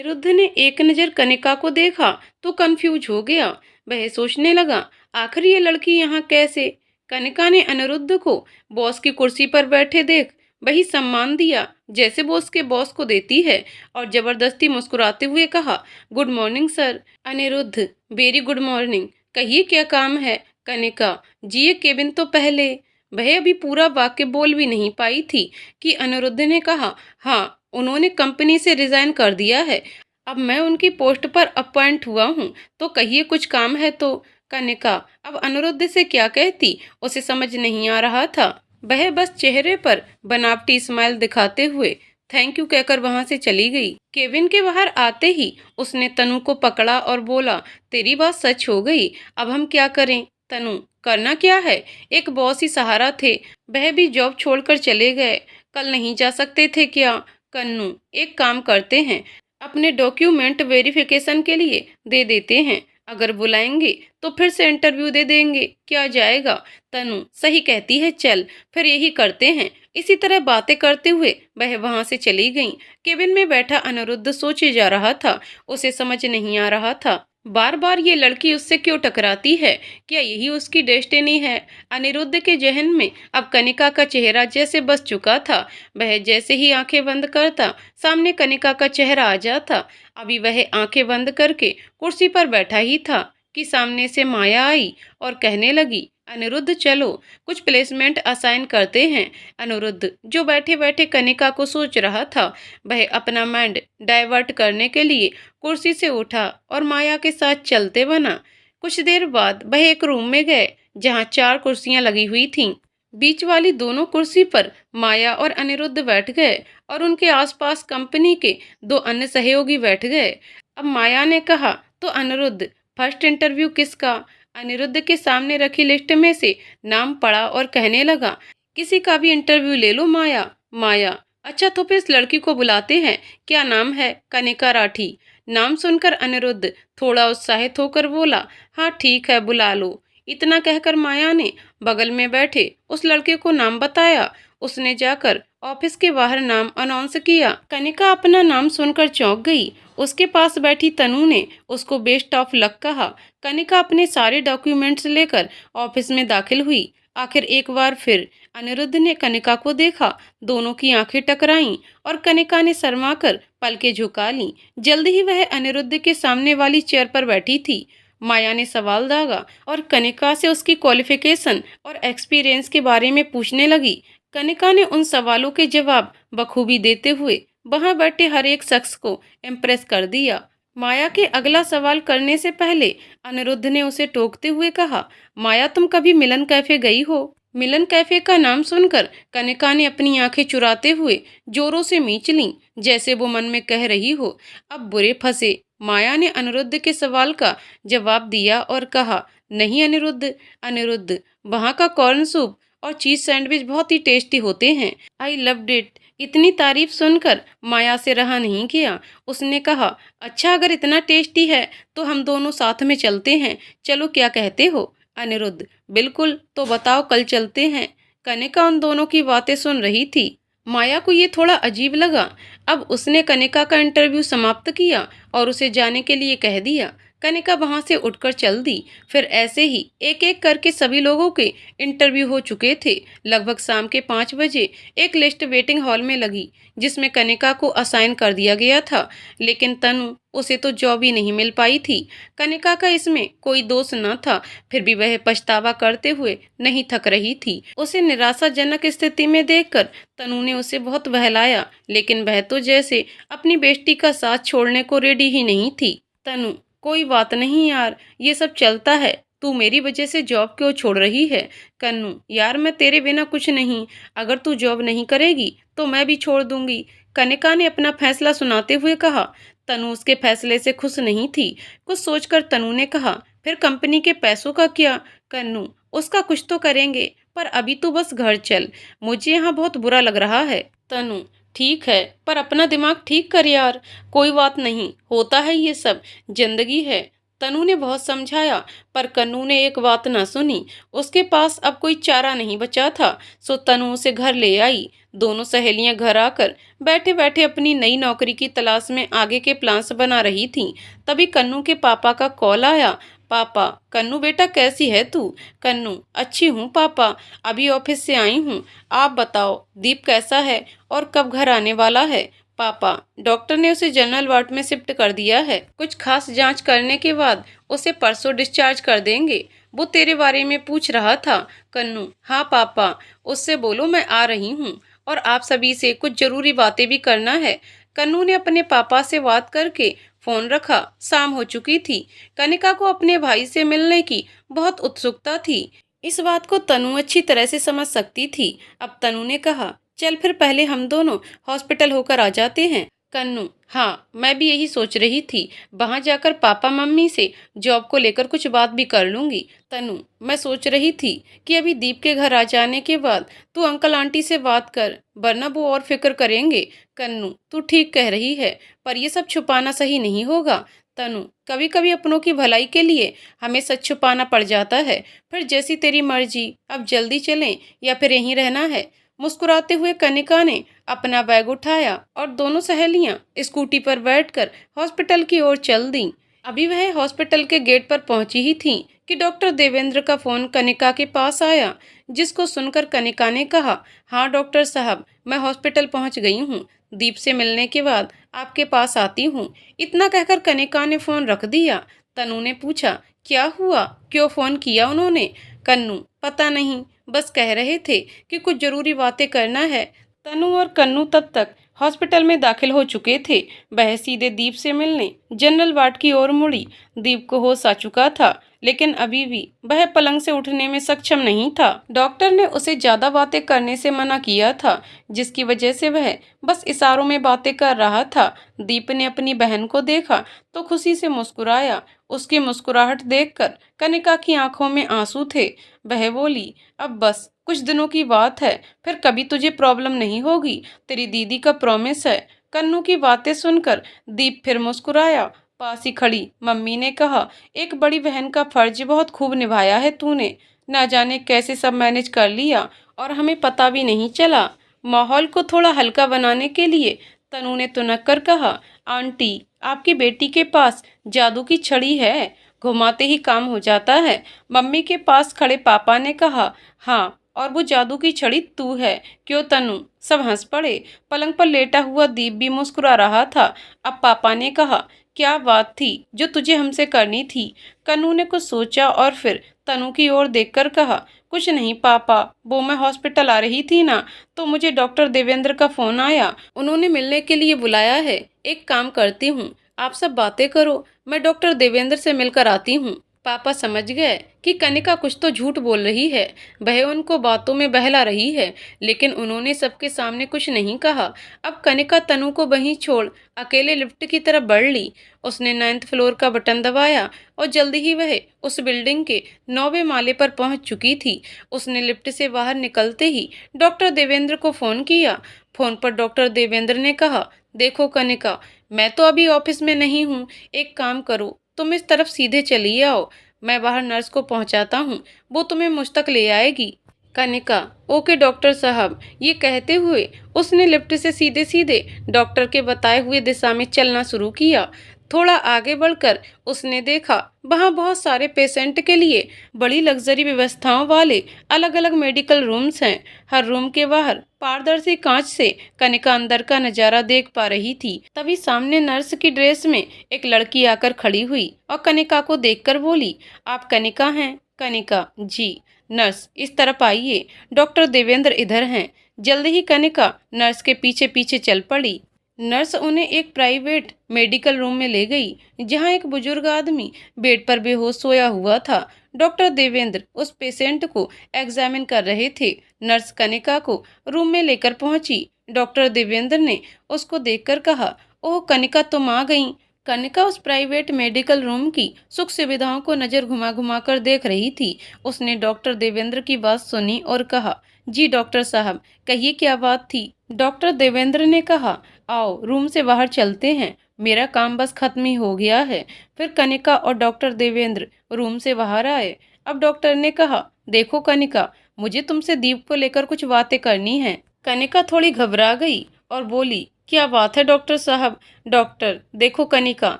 अनिरुद्ध ने एक नज़र कनिका को देखा तो कंफ्यूज हो गया। वह सोचने लगा, आखिर ये लड़की यहाँ कैसे। कनिका ने अनिरुद्ध को बॉस की कुर्सी पर बैठे देख वही सम्मान दिया जैसे वो उसके बॉस को देती है और जबरदस्ती मुस्कुराते हुए कहा, good morning sir. Aniruddh, very good morning. कहिए क्या काम है। कनिका, जी ये केबिन तो पहले। वह अभी पूरा वाक्य बोल भी नहीं पाई थी कि अनिरुद्ध ने कहा, हाँ उन्होंने कंपनी से रिजाइन कर दिया है। अब मैं उनकी पोस्ट पर अपॉइंट हुआ हूँ, तो कहिए कुछ काम है तो। कनिका अब अनिरुद्ध से क्या कहती, उसे समझ नहीं आ रहा था। वह बस चेहरे पर बनावटी स्माइल दिखाते हुए थैंक यू कहकर वहां से चली गई। केबिन के बाहर आते ही उसने तनु को पकड़ा और बोला, तेरी बात सच हो गई, अब हम क्या करें। तनु, करना क्या है, एक बॉस ही सहारा थे, वह भी जॉब छोड़कर चले गए, कल नहीं जा सकते थे क्या। कन्नू, एक काम करते हैं, अपने डॉक्यूमेंट वेरिफिकेशन के लिए दे देते हैं, अगर बुलाएंगे तो फिर से इंटरव्यू दे देंगे, क्या जाएगा। तनु, सही कहती है, चल फिर यही करते हैं। इसी तरह बातें करते हुए वह वहां से चली गई। केबिन में बैठा अनिरुद्ध सोचे जा रहा था, उसे समझ नहीं आ रहा था बार बार ये लड़की उससे क्यों टकराती है, क्या यही उसकी डेस्टिनी है। अनिरुद्ध के जहन में अब कनिका का चेहरा जैसे बस चुका था। वह जैसे ही आंखें बंद करता सामने कनिका का चेहरा आ जाता। अभी वह आंखें बंद करके कुर्सी पर बैठा ही था कि सामने से माया आई और कहने लगी, अनिरुद्ध चलो कुछ प्लेसमेंट असाइन करते हैं। अनिरुद्ध, जो बैठे बैठे कनिका को सोच रहा था, वह अपना माइंड डाइवर्ट करने के लिए कुर्सी से उठा और माया के साथ चलते बना। कुछ देर बाद वह एक रूम में गए जहां 4 कुर्सियां लगी हुई थीं। बीच वाली दोनों कुर्सी पर माया और अनिरुद्ध बैठ गए और उनके आसपास कंपनी के 2 अन्य सहयोगी बैठ गए। अब माया ने कहा, तो अनिरुद्ध, फर्स्ट इंटरव्यू किसका। अनिरुद्ध के सामने रखी लिस्ट में से नाम पढ़ा और कहने लगा, किसी का भी इंटरव्यू ले लो माया। माया, अच्छा तो फिर इस लड़की को बुलाते हैं, क्या नाम है। कनिका राठी। नाम सुनकर अनिरुद्ध थोड़ा उत्साहित होकर बोला, हाँ ठीक है बुला लो। इतना कहकर माया ने बगल में बैठे उस लड़के को नाम बताया। उसने जाकर ऑफिस के बाहर नाम अनाउंस किया। कनिका अपना नाम सुनकर चौंक गई। उसके पास बैठी तनु ने उसको बेस्ट ऑफ लक कहा। कनिका अपने सारे डॉक्यूमेंट्स लेकर ऑफिस में दाखिल हुई। आखिर एक बार फिर अनिरुद्ध ने कनिका को देखा। दोनों की आंखें टकराईं और कनिका ने शर्माकर पलकें झुका लीं। जल्द ही वह अनिरुद्ध के सामने वाली चेयर पर बैठी थी। माया ने सवाल दागा और कनिका से उसकी क्वालिफिकेशन और एक्सपीरियंस के बारे में पूछने लगी। कनिका ने उन सवालों के जवाब बखूबी देते हुए वहां बैठे हर एक शख्स को इम्प्रेस कर दिया। माया के अगला सवाल करने से पहले अनिरुद्ध ने उसे टोकते हुए कहा, माया तुम कभी मिलन कैफे गई हो। मिलन कैफे का नाम सुनकर कनिका ने अपनी आंखें चुराते हुए जोरों से मींच लीं, जैसे वो मन में कह रही हो, अब बुरे फंसे। माया ने अनिरुद्ध के सवाल का जवाब दिया और कहा, नहीं अनिरुद्ध। अनिरुद्ध, वहाँ का कॉर्न सूप और चीज सैंडविच बहुत ही टेस्टी होते हैं, आई लव्ड इट। इतनी तारीफ सुनकर माया से रहा नहीं गया। उसने कहा, अच्छा अगर इतना टेस्टी है तो हम दोनों साथ में चलते हैं, चलो क्या कहते हो। अनिरुद्ध, बिल्कुल, तो बताओ कल चलते हैं। कनिका उन दोनों की बातें सुन रही थी। माया को ये थोड़ा अजीब लगा। अब उसने कनिका का इंटरव्यू समाप्त किया और उसे जाने के लिए कह दिया। कनिका वहां से उठकर चल दी। फिर ऐसे ही एक एक करके सभी लोगों के इंटरव्यू हो चुके थे। लगभग शाम के 5 बजे एक लिस्ट वेटिंग हॉल में लगी जिसमें कनिका को असाइन कर दिया गया था, लेकिन तनु, उसे तो जॉब ही नहीं मिल पाई थी। कनिका का इसमें कोई दोष न था, फिर भी वह पछतावा करते हुए नहीं थक रही थी। उसे निराशाजनक स्थिति में देखकर तनु ने उसे बहुत बहलाया, लेकिन वह तो जैसे अपनी बेटी का साथ छोड़ने को रेडी ही नहीं थी। तनु, कोई बात नहीं यार, ये सब चलता है, तू मेरी वजह से जॉब क्यों छोड़ रही है। कन्नू, यार मैं तेरे बिना कुछ नहीं, अगर तू जॉब नहीं करेगी तो मैं भी छोड़ दूंगी। कनिका ने अपना फैसला सुनाते हुए कहा। तनु उसके फैसले से खुश नहीं थी। कुछ सोचकर तनु ने कहा, फिर कंपनी के पैसों का क्या। कन्नू, उसका कुछ तो करेंगे, पर अभी तू बस घर चल, मुझे यहाँ बहुत बुरा लग रहा है। तनु, ठीक है, पर अपना दिमाग ठीक कर यार, कोई बात नहीं, होता है ये सब, जिंदगी है। तनु ने बहुत समझाया, पर कन्नू ने एक बात न सुनी। उसके पास अब कोई चारा नहीं बचा था, सो तनु उसे घर ले आई। दोनों सहेलियां घर आकर बैठे बैठे अपनी नई नौकरी की तलाश में आगे के प्लान्स बना रही थीं। तभी कन्नू के पापा का कॉल आया। पापा। कन्नू बेटा कैसी है तू? कन्नू, अच्छी हूँ पापा, अभी ऑफिस से आई हूँ। आप बताओ दीप कैसा है और कब घर आने वाला है? पापा, डॉक्टर ने उसे जनरल वार्ड में शिफ्ट कर दिया है। कुछ खास जांच करने के बाद उसे परसों डिस्चार्ज कर देंगे। वो तेरे बारे में पूछ रहा था। कन्नू, हाँ पापा, उससे बोलो मैं आ रही हूँ और आप सभी से कुछ जरूरी बातें भी करना है। कन्नू ने अपने पापा से बात करके फोन रखा। शाम हो चुकी थी। कनिका को अपने भाई से मिलने की बहुत उत्सुकता थी। इस बात को तनु अच्छी तरह से समझ सकती थी। अब तनु ने कहा, चल फिर पहले हम दोनों हॉस्पिटल होकर आ जाते हैं। कन्नू, हाँ मैं भी यही सोच रही थी। वहां जाकर पापा मम्मी से जॉब को लेकर कुछ बात भी कर लूंगी। तनु, मैं सोच रही थी कि अभी दीप के घर आ जाने के बाद तू अंकल आंटी से बात कर, वरना वो और फिक्र करेंगे। कन्नू, तू ठीक कह रही है, पर ये सब छुपाना सही नहीं होगा। तनु, कभी कभी अपनों की भलाई के लिए हमें सच छुपाना पड़ जाता है। फिर जैसी तेरी मर्जी, अब जल्दी चलें या फिर यहीं रहना है? मुस्कुराते हुए कनिका ने अपना बैग उठाया और दोनों सहेलियां स्कूटी पर बैठकर हॉस्पिटल की ओर चल दीं। अभी वह हॉस्पिटल के गेट पर पहुंची ही थीं कि डॉक्टर देवेंद्र का फोन कनिका के पास आया, जिसको सुनकर कनिका ने कहा, हाँ डॉक्टर साहब, मैं हॉस्पिटल पहुंच गई हूँ। दीप से मिलने के बाद आपके पास आती हूँ। इतना कहकर कनिका ने फोन रख दिया। तनु ने पूछा, क्या हुआ, क्यों फोन किया उन्होंने? कन्नू, पता नहीं, बस कह रहे थे कि कुछ जरूरी बातें करना है। तनु और कन्नू तब तक हॉस्पिटल में दाखिल हो चुके थे। वह सीधे दीप से मिलने जनरल वार्ड की ओर मुड़ी। दीप को होश आ चुका था, लेकिन अभी भी वह पलंग से उठने में सक्षम नहीं था। डॉक्टर ने उसे ज्यादा बातें करने से मना किया था, जिसकी वजह से वह बस इशारों में बातें कर रहा था। दीप ने अपनी बहन को देखा तो खुशी से मुस्कुराया। उसकी मुस्कुराहट देखकर कनिका की आंखों में आंसू थे। वह बोली, अब बस कुछ दिनों की बात है, फिर कभी तुझे प्रॉब्लम नहीं होगी, तेरी दीदी का प्रॉमिस है। कन्नू की बातें सुनकर दीप फिर मुस्कुराया। पास ही खड़ी मम्मी ने कहा, एक बड़ी बहन का फर्ज बहुत खूब निभाया है तूने। ना जाने कैसे सब मैनेज कर लिया और हमें पता भी नहीं चला। माहौल को थोड़ा हल्का बनाने के लिए तनु ने तुनक कर कहा, आंटी, आपकी बेटी के पास जादू की छड़ी है, घुमाते ही काम हो जाता है। मम्मी के पास खड़े पापा ने कहा, हाँ, और वो जादू की छड़ी तू है। क्यों तनु? सब हंस पड़े। पलंग पर लेटा हुआ दीप भी मुस्कुरा रहा था। अब पापा ने कहा, क्या बात थी जो तुझे हमसे करनी थी? कन्नू ने कुछ सोचा और फिर तनु की ओर देखकर कहा, कुछ नहीं पापा, वो मैं हॉस्पिटल आ रही थी ना, तो मुझे डॉक्टर देवेंद्र का फोन आया। उन्होंने मिलने के लिए बुलाया है। एक काम करती हूँ, आप सब बातें करो, मैं डॉक्टर देवेंद्र से मिलकर आती हूँ। पापा समझ गए कि कनिका कुछ तो झूठ बोल रही है। वह उनको बातों में बहला रही है, लेकिन उन्होंने सबके सामने कुछ नहीं कहा। अब कनिका तनु को वहीं छोड़ अकेले लिफ्ट की तरफ बढ़ ली। उसने 9th फ्लोर का बटन दबाया और जल्दी ही वह उस बिल्डिंग के 9वें माले पर पहुंच चुकी थी। उसने लिफ्ट से बाहर निकलते ही डॉक्टर देवेंद्र को फोन किया। फोन पर डॉक्टर देवेंद्र ने कहा, देखो कनिका, मैं तो अभी ऑफिस में नहीं हूँ। एक काम करो, तुम इस तरफ सीधे चली आओ, मैं बाहर नर्स को पहुंचाता हूँ, वो तुम्हें मुझ तक ले आएगी। कनिका, ओके डॉक्टर साहब। ये कहते हुए उसने लिफ्ट से सीधे सीधे डॉक्टर के बताए हुए दिशा में चलना शुरू किया। थोड़ा आगे बढ़कर उसने देखा, वहां बहुत सारे पेशेंट के लिए बड़ी लग्जरी व्यवस्थाओं वाले अलग अलग मेडिकल रूम्स हैं। हर रूम के बाहर पारदर्शी कांच से कनिका अंदर का नजारा देख पा रही थी। तभी सामने नर्स की ड्रेस में एक लड़की आकर खड़ी हुई और कनिका को देखकर बोली, आप कनिका हैं? कनिका, जी। नर्स, इस तरफ आइए, डॉक्टर देवेंद्र इधर हैं। जल्दी ही कनिका नर्स के पीछे पीछे चल पड़ी। नर्स उन्हें एक प्राइवेट मेडिकल रूम में ले गई, जहां एक बुजुर्ग आदमी बेड पर बेहोश सोया हुआ था। डॉक्टर देवेंद्र उस पेशेंट को एग्जामिन कर रहे थे। नर्स कनिका को रूम में लेकर पहुंची। डॉक्टर देवेंद्र ने उसको देखकर कहा, ओह कनिका, तुम आ गई। कनिका उस प्राइवेट मेडिकल रूम की सुख सुविधाओं को नजर घुमा घुमा कर देख रही थी। उसने डॉक्टर देवेंद्र की बात सुनी और कहा, जी डॉक्टर साहब, कहिए क्या बात थी? डॉक्टर देवेंद्र ने कहा, आओ रूम से बाहर चलते हैं, मेरा काम बस खत्म ही हो गया है। फिर कनिका और डॉक्टर देवेंद्र रूम से बाहर आए। अब डॉक्टर ने कहा, देखो कनिका, मुझे तुमसे दीप को लेकर कुछ बातें करनी है। कनिका थोड़ी घबरा गई और बोली, क्या बात है डॉक्टर साहब? डॉक्टर, देखो कनिका,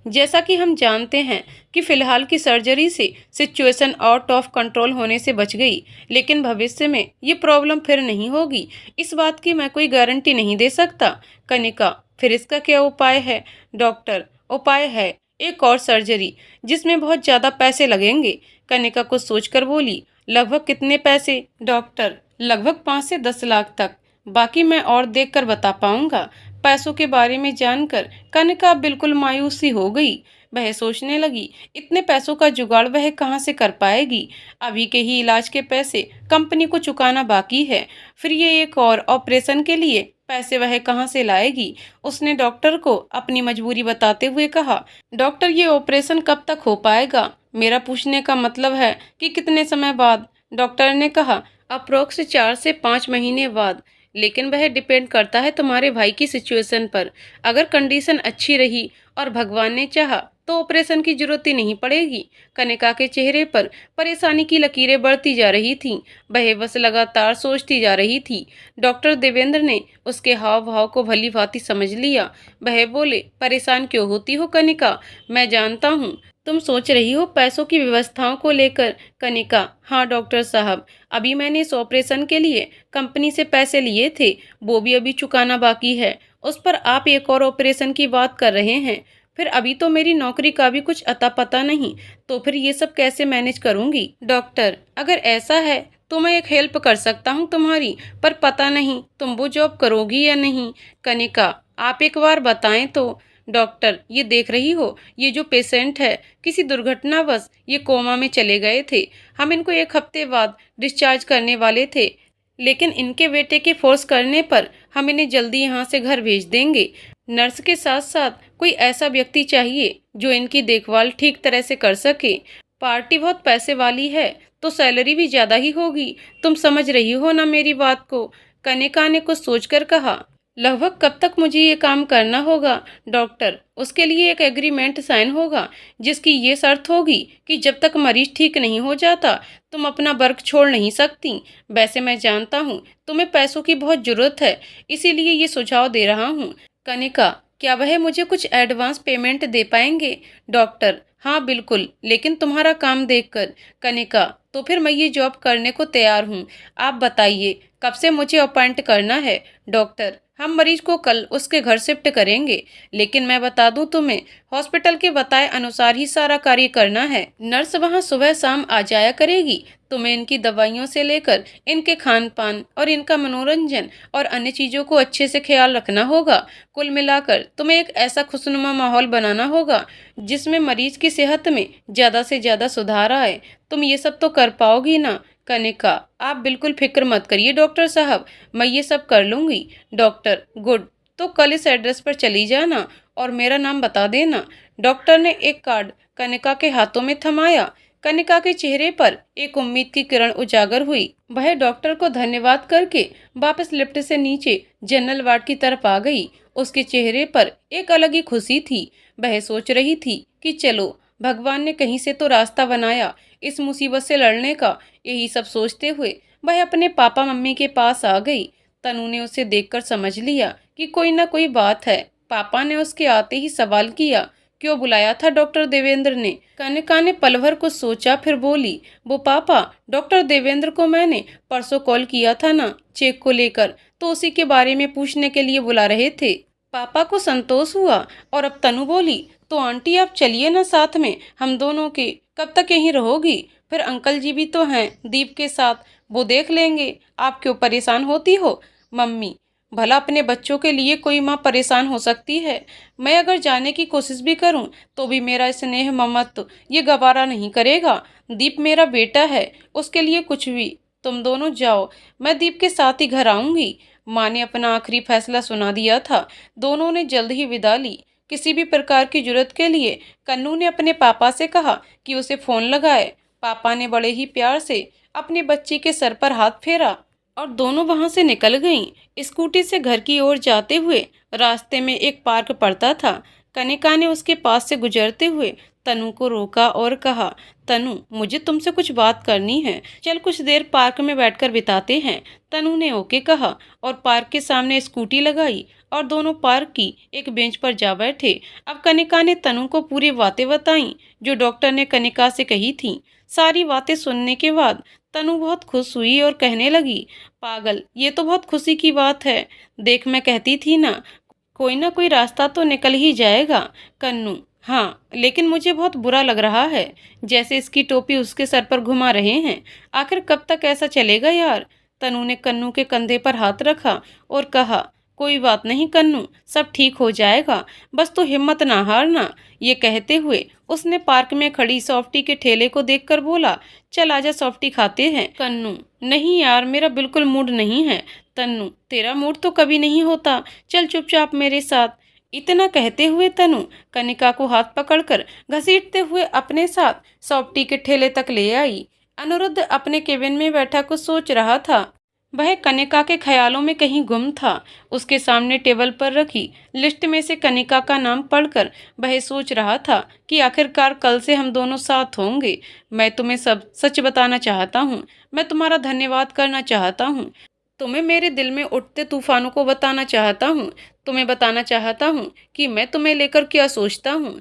जैसा कि हम जानते हैं कि फिलहाल की सर्जरी से सिचुएशन आउट ऑफ कंट्रोल होने से बच गई, लेकिन भविष्य में ये प्रॉब्लम फिर नहीं होगी, इस बात की मैं कोई गारंटी नहीं दे सकता। कनिका, फिर इसका क्या उपाय है? डॉक्टर, उपाय है एक और सर्जरी, जिसमें बहुत ज़्यादा पैसे लगेंगे। कनिका कुछ सोचकर बोली, लगभग कितने पैसे? डॉक्टर, लगभग 5 से 10 लाख तक। बाकी मैं और देखकर बता पाऊंगा। पैसों के बारे में जानकर कनिका बिल्कुल मायूस सी हो गई। वह सोचने लगी, इतने पैसों का जुगाड़ वह कहाँ से कर पाएगी? अभी के ही इलाज के पैसे कंपनी को चुकाना बाकी है, फिर ये एक और ऑपरेशन के लिए पैसे वह कहाँ से लाएगी? उसने डॉक्टर को अपनी मजबूरी बताते हुए कहा, डॉक्टर, ये ऑपरेशन कब तक हो पाएगा? मेरा पूछने का मतलब है कि कितने समय बाद? डॉक्टर ने कहा, अप्रोक्स 4 से 5 महीने बाद। लेकिन वह डिपेंड करता है तुम्हारे भाई की सिचुएशन पर। अगर कंडीशन अच्छी रही और भगवान ने चाहा तो ऑपरेशन की जरूरत ही नहीं पड़ेगी। कनिका के चेहरे पर परेशानी की लकीरें बढ़ती जा रही थीं। वह बस लगातार सोचती जा रही थी। डॉक्टर देवेंद्र ने उसके हाव भाव को भली भांति समझ लिया। वह बोले, परेशान क्यों होती हो कनिका? मैं जानता हूँ तुम सोच रही हो पैसों की व्यवस्थाओं को लेकर। कनिका, हाँ डॉक्टर साहब, अभी मैंने इस ऑपरेशन के लिए कंपनी से पैसे लिए थे, वो भी अभी चुकाना बाकी है। उस पर आप एक और ऑपरेशन की बात कर रहे हैं। फिर अभी तो मेरी नौकरी का भी कुछ अता पता नहीं, तो फिर ये सब कैसे मैनेज करूंगी? डॉक्टर, अगर ऐसा है तो मैं एक हेल्प कर सकता हूँ तुम्हारी, पर पता नहीं तुम वो जॉब करोगी या नहीं। कनिका, आप एक बार बताएं तो। डॉक्टर, ये देख रही हो, ये जो पेशेंट है, किसी दुर्घटनावश ये कोमा में चले गए थे। हम इनको 1 हफ्ते बाद डिस्चार्ज करने वाले थे, लेकिन इनके बेटे के फोर्स करने पर हम इन्हें जल्दी यहाँ से घर भेज देंगे। नर्स के साथ साथ कोई ऐसा व्यक्ति चाहिए जो इनकी देखभाल ठीक तरह से कर सके। पार्टी बहुत पैसे वाली है तो सैलरी भी ज्यादा ही होगी। तुम समझ रही हो ना मेरी बात को? कनिका ने कुछ सोचकर कहा, लगभग कब तक मुझे ये काम करना होगा? डॉक्टर, उसके लिए एक एग्रीमेंट साइन होगा, जिसकी ये शर्त होगी कि जब तक मरीज ठीक नहीं हो जाता तुम अपना वर्क छोड़ नहीं सकती। वैसे मैं जानता हूँ तुम्हें पैसों की बहुत जरूरत है, इसीलिए ये सुझाव दे रहा हूँ। कनिका, क्या वह मुझे कुछ एडवांस पेमेंट दे पाएंगे? डॉक्टर, हाँ बिल्कुल, लेकिन तुम्हारा काम देखकर। कनिका, तो फिर मैं ये जॉब करने को तैयार हूँ। आप बताइए कब से मुझे अपॉइंट करना है? डॉक्टर, हम मरीज को कल उसके घर शिफ्ट करेंगे, लेकिन मैं बता दूं तुम्हें, हॉस्पिटल के बताए अनुसार ही सारा कार्य करना है। नर्स वहां सुबह शाम आ जाया करेगी। तुम्हें इनकी दवाइयों से लेकर इनके खान पान और इनका मनोरंजन और अन्य चीजों को अच्छे से ख्याल रखना होगा। कुल मिलाकर तुम्हें एक ऐसा खुशनुमा माहौल बनाना होगा जिसमें मरीज की सेहत में ज्यादा से ज्यादा सुधार आए। तुम ये सब तो कर पाओगी ना? कनिका, आप बिल्कुल फिक्र मत करिए डॉक्टर साहब, मैं ये सब कर लूंगी। डॉक्टर, गुड, तो कल इस एड्रेस पर चली जाना और मेरा नाम बता देना। डॉक्टर ने एक कार्ड कनिका के हाथों में थमाया। कनिका के चेहरे पर एक उम्मीद की किरण उजागर हुई। वह डॉक्टर को धन्यवाद करके वापस लिफ्ट से नीचे जनरल वार्ड की तरफ आ गई। उसके चेहरे पर एक अलग ही खुशी थी। वह सोच रही थी कि चलो, भगवान ने कहीं से तो रास्ता बनाया इस मुसीबत से लड़ने का। यही सब सोचते हुए वह अपने पापा मम्मी के पास आ गई। तनु ने उसे देखकर समझ लिया कि कोई ना कोई बात है। पापा ने उसके आते ही सवाल किया, क्यों बुलाया था डॉक्टर देवेंद्र ने? कनिका ने पल भर कुछ सोचा, फिर बोली, वो पापा, डॉक्टर देवेंद्र को मैंने परसों कॉल किया था ना चेक को लेकर, तो उसी के बारे में पूछने के लिए बुला रहे थे। पापा को संतोष हुआ और अब तनु बोली, तो आंटी आप चलिए ना साथ में, हम दोनों के। कब तक यहीं रहोगी? फिर अंकल जी भी तो हैं दीप के साथ, वो देख लेंगे। आप क्यों परेशान होती हो? मम्मी, भला अपने बच्चों के लिए कोई माँ परेशान हो सकती है? मैं अगर जाने की कोशिश भी करूं तो भी मेरा स्नेह ममत्व ये गवारा नहीं करेगा। दीप मेरा बेटा है, उसके लिए कुछ भी। तुम दोनों जाओ, मैं दीप के साथ ही घर आऊंगी। माँ ने अपना आखिरी फैसला सुना दिया था। दोनों ने जल्द ही विदा ली। किसी भी प्रकार की जरूरत के लिए कन्नू ने अपने पापा से कहा कि उसे फोन लगाए। पापा ने बड़े ही प्यार से अपने बच्ची के सर पर हाथ फेरा और दोनों वहां से निकल गईं। स्कूटी से घर की ओर जाते हुए रास्ते में एक पार्क पड़ता था। कनिका ने उसके पास से गुजरते हुए तनु को रोका और कहा, तनु, मुझे तुमसे कुछ बात करनी है। चल कुछ देर पार्क में बैठकर बिताते हैं। तनु ने ओके कहा और पार्क के सामने स्कूटी लगाई और दोनों पार्क की एक बेंच पर जा बैठे। अब कनिका ने तनु को पूरी बातें बताई जो डॉक्टर ने कनिका से कही थी। सारी बातें सुनने के बाद तनु बहुत खुश हुई और कहने लगी, पागल, ये तो बहुत खुशी की बात है। देख, मैं कहती थी ना कोई रास्ता तो निकल ही जाएगा। कन्नू, हाँ, लेकिन मुझे बहुत बुरा लग रहा है, जैसे इसकी टोपी उसके सर पर घुमा रहे हैं। आखिर कब तक ऐसा चलेगा यार। तनु ने कन्नू के कंधे पर हाथ रखा और कहा, कोई बात नहीं कन्नू, सब ठीक हो जाएगा, बस तू हिम्मत ना हारना। ये कहते हुए उसने पार्क में खड़ी सॉफ्टी के ठेले को देखकर बोला, चल आजा सॉफ्टी खाते हैं। कन्नू, नहीं यार, मेरा बिल्कुल मूड नहीं है। तन्नू, तेरा मूड तो कभी नहीं होता, चल चुपचाप मेरे साथ। इतना कहते हुए तनु कनिका को हाथ पकड़कर घसीटते हुए अपने साथ सॉफ्टी के ठेले तक ले आई। अनिरुद्ध अपने केबिन में बैठा कुछ सोच रहा था। वह कनिका के ख्यालों में कहीं गुम था। उसके सामने टेबल पर रखी लिस्ट में से कनिका का नाम पढ़कर वह सोच रहा था कि आखिरकार कल से हम दोनों साथ होंगे। मैं तुम्हें सब सच बताना चाहता हूँ। मैं तुम्हारा धन्यवाद करना चाहता हूँ। तुम्हें मेरे दिल में उठते तूफानों को बताना चाहता हूँ। तुम्हें बताना चाहता हूँ कि मैं तुम्हें लेकर क्या सोचता हूँ।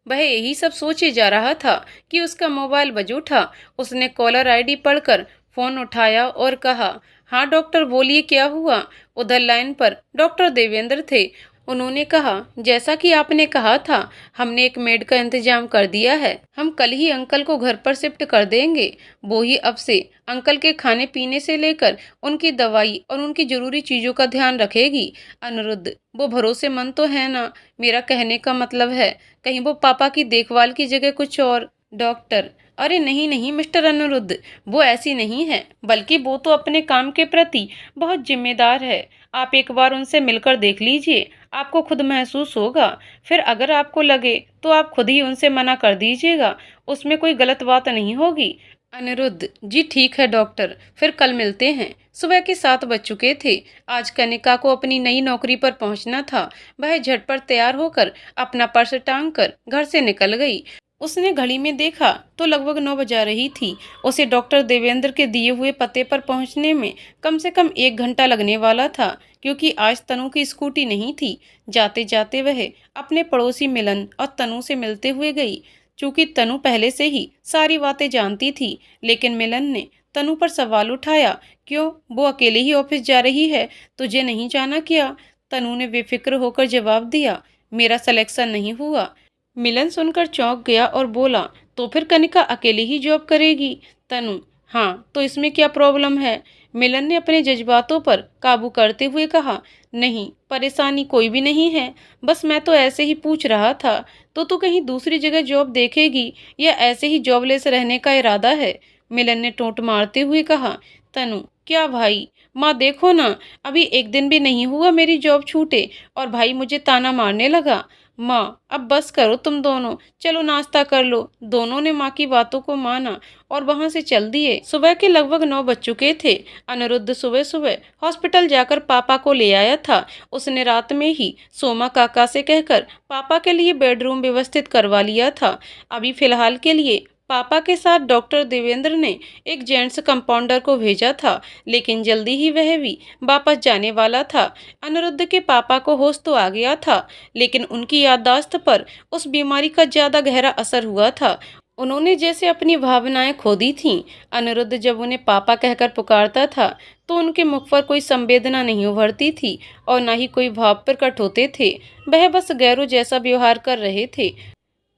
वह यही सब सोचे जा रहा था कि उसका मोबाइल बज उठा। उसने कॉलर आईडी पढ़कर फोन उठाया और कहा, हाँ डॉक्टर, बोलिए क्या हुआ। उधर लाइन पर डॉक्टर देवेंद्र थे। उन्होंने कहा, जैसा कि आपने कहा था, हमने एक मेड का इंतजाम कर दिया है। हम कल ही अंकल को घर पर शिफ्ट कर देंगे। वो ही अब से अंकल के खाने पीने से लेकर उनकी दवाई और उनकी जरूरी चीजों का ध्यान रखेगी। अनिरुद्ध, वो भरोसेमंद तो है ना। मेरा कहने का मतलब है, कहीं वो पापा की देखभाल की जगह कुछ और। डॉक्टर, अरे नहीं नहीं मिस्टर अनिरुद्ध, वो ऐसी नहीं है, बल्कि वो तो अपने काम के प्रति बहुत जिम्मेदार है। आप एक बार उनसे मिलकर देख लीजिए, आपको खुद महसूस होगा। फिर अगर आपको लगे तो आप खुद ही उनसे मना कर दीजिएगा, उसमें कोई गलत बात नहीं होगी। अनिरुद्ध, जी ठीक है डॉक्टर, फिर कल मिलते हैं। सुबह के 7 बज चुके थे। आज कनिका को अपनी नई नौकरी पर पहुंचना था। वह झटपट तैयार होकर अपना पर्स टांग कर घर से निकल गई। उसने घड़ी में देखा तो लगभग 9 बजा रही थी। उसे डॉक्टर देवेंद्र के दिए हुए पते पर पहुंचने में कम से कम 1 घंटा लगने वाला था, क्योंकि आज तनु की स्कूटी नहीं थी। जाते जाते वह अपने पड़ोसी मिलन और तनु से मिलते हुए गई। चूंकि तनु पहले से ही सारी बातें जानती थी, लेकिन मिलन ने तनु पर सवाल उठाया, क्यों, वो अकेले ही ऑफिस जा रही है, तुझे नहीं जाना क्या। तनु ने बेफिक्र होकर जवाब दिया, मेरा सिलेक्शन नहीं हुआ। मिलन सुनकर चौंक गया और बोला, तो फिर कनिका अकेली ही जॉब करेगी। तनु, हाँ, तो इसमें क्या प्रॉब्लम है। मिलन ने अपने जज्बातों पर काबू करते हुए कहा, नहीं, परेशानी कोई भी नहीं है, बस मैं तो ऐसे ही पूछ रहा था। तो तू कहीं दूसरी जगह जॉब देखेगी या ऐसे ही जॉबलेस रहने का इरादा है। मिलन ने टोंट मारते हुए कहा, तनु, क्या भाई, माँ देखो ना, अभी 1 दिन भी नहीं हुआ मेरी जॉब छूटे और भाई मुझे ताना मारने लगा। माँ, अब बस करो तुम दोनों, चलो नाश्ता कर लो। दोनों ने माँ की बातों को माना और वहां से चल दिए। सुबह के लगभग 9 बज चुके थे। अनिरुद्ध सुबह सुबह हॉस्पिटल जाकर पापा को ले आया था। उसने रात में ही सोमा काका से कहकर पापा के लिए बेडरूम व्यवस्थित करवा लिया था। अभी फिलहाल के लिए पापा के साथ डॉक्टर देवेंद्र ने एक जेंट्स कंपाउंडर को भेजा था, लेकिन जल्दी ही वह भी वापस जाने वाला था। अनिरुद्ध के पापा को होश तो आ गया था, लेकिन उनकी याददाश्त पर उस बीमारी का ज्यादा गहरा असर हुआ था। उन्होंने जैसे अपनी भावनाएं खो दी थीं। अनिरुद्ध जब उन्हें पापा कहकर पुकारता था तो उनके मुख पर कोई संवेदना नहीं उभरती थी और न ही कोई भाव प्रकट होते थे। वह बस गैरों जैसा व्यवहार कर रहे थे।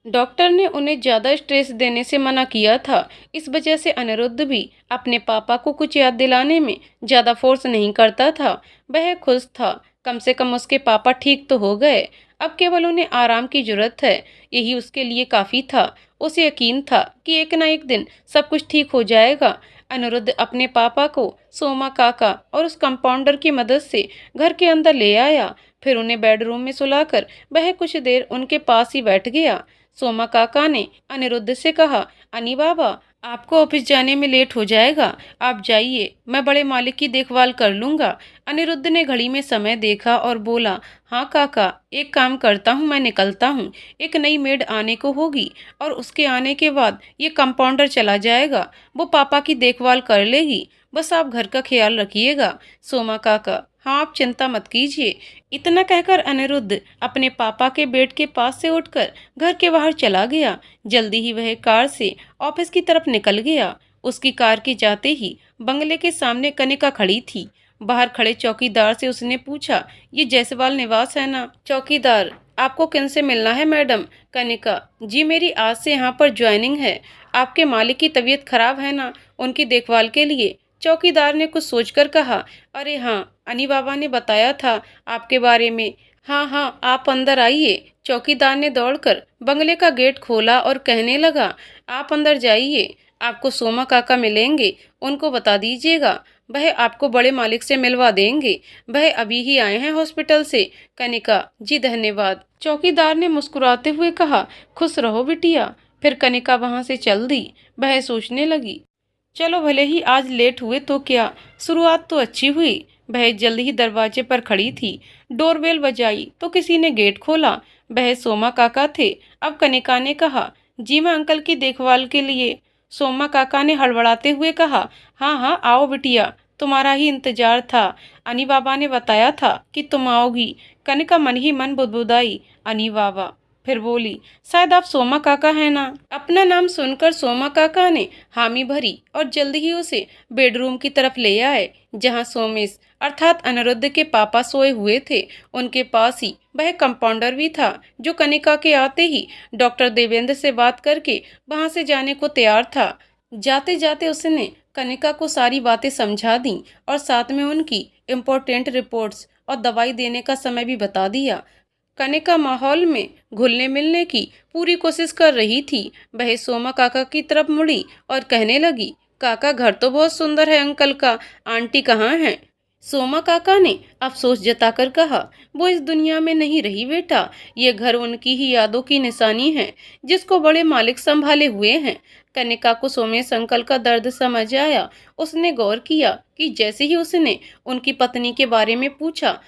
डॉक्टर ने उन्हें ज़्यादा स्ट्रेस देने से मना किया था। इस वजह से अनिरुद्ध भी अपने पापा को कुछ याद दिलाने में ज़्यादा फोर्स नहीं करता था। वह खुश था, कम से कम उसके पापा ठीक तो हो गए। अब केवल उन्हें आराम की जरूरत है, यही उसके लिए काफ़ी था। उसे यकीन था कि एक ना एक दिन सब कुछ ठीक हो जाएगा। अनिरुद्ध अपने पापा को सोमा काका और उस कंपाउंडर की मदद से घर के अंदर ले आया। फिर उन्हें बेडरूम में सुलाकर वह कुछ देर उनके पास ही बैठ गया। सोमा काका ने अनिरुद्ध से कहा, अनी बाबा, आपको ऑफिस जाने में लेट हो जाएगा। आप जाइए, मैं बड़े मालिक की देखभाल कर लूंगा। अनिरुद्ध ने घड़ी में समय देखा और बोला, हाँ काका, एक काम करता हूँ, मैं निकलता हूँ। एक नई मेड आने को होगी और उसके आने के बाद ये कंपाउंडर चला जाएगा। वो पापा की देखभाल कर लेगी। बस आप घर का ख्याल रखिएगा। सोमा काका, हाँ आप चिंता मत कीजिए। इतना कहकर अनिरुद्ध अपने पापा के बेड के पास से उठकर घर के बाहर चला गया। जल्दी ही वह कार से ऑफिस की तरफ निकल गया। उसकी कार के जाते ही बंगले के सामने कनिका खड़ी थी। बाहर खड़े चौकीदार से उसने पूछा, ये जायसवाल निवास है ना? चौकीदार, आपको किनसे मिलना है मैडम? कनिका, जी मेरी आज से यहाँ पर ज्वाइनिंग है। आपके मालिक की तबीयत खराब है ना, उनकी देखभाल के लिए। चौकीदार ने कुछ सोचकर कहा, अरे हाँ, अनी बाबा ने बताया था आपके बारे में। हाँ हाँ, आप अंदर आइए। चौकीदार ने दौड़कर बंगले का गेट खोला और कहने लगा, आप अंदर जाइए, आपको सोमा काका मिलेंगे, उनको बता दीजिएगा, वह आपको बड़े मालिक से मिलवा देंगे। वह अभी ही आए हैं हॉस्पिटल से। कनिका, जी धन्यवाद। चौकीदार ने मुस्कुराते हुए कहा, खुश रहो बिटिया। फिर कनिका वहां से चल दी। वह सोचने लगी, चलो भले ही आज लेट हुए तो क्या, शुरुआत तो अच्छी हुई। वह जल्द ही दरवाजे पर खड़ी थी। डोरबेल बजाई तो किसी ने गेट खोला। वह सोमा काका थे। अब कनिका ने कहा, जी मैं अंकल की देखभाल के लिए। सोमा काका ने हड़बड़ाते हुए कहा, हाँ हाँ आओ बिटिया, तुम्हारा ही इंतजार था। अनी बाबा ने बताया था कि तुम आओगी। कनिका मन ही मन बुदबुदाई, अनी बाबा। फिर बोली, शायद आप सोमा काका हैं ना? अपना नाम सुनकर सोमा काका ने हामी भरी और जल्द ही उसे बेडरूम की तरफ ले आए, जहां सोमेश अर्थात अनिरुद्ध के पापा सोए हुए थे। उनके पास ही वह कंपाउंडर भी था, जो कनिका के आते ही डॉक्टर देवेंद्र से बात करके वहां से जाने को तैयार था। जाते जाते उसने कनिका को सारी बातें समझा दी और साथ में उनकी इम्पोर्टेंट रिपोर्ट्स और दवाई देने का समय भी बता दिया। कनिका माहौल में घुलने मिलने की पूरी कोशिश कर रही थी। वह सोमा काका की तरफ मुड़ी और कहने लगी, काका घर तो बहुत सुंदर है अंकल का, आंटी कहाँ हैं? सोमा काका ने अफसोस जताकर कहा, वो इस दुनिया में नहीं रही बेटा। ये घर उनकी ही यादों की निशानी है, जिसको बड़े मालिक संभाले हुए हैं। कनिका को सोमेश अंकल का दर्द समझ आया। उसने गौर किया कि जैसे ही उसने उनकी पत्नी के बारे में पूछा,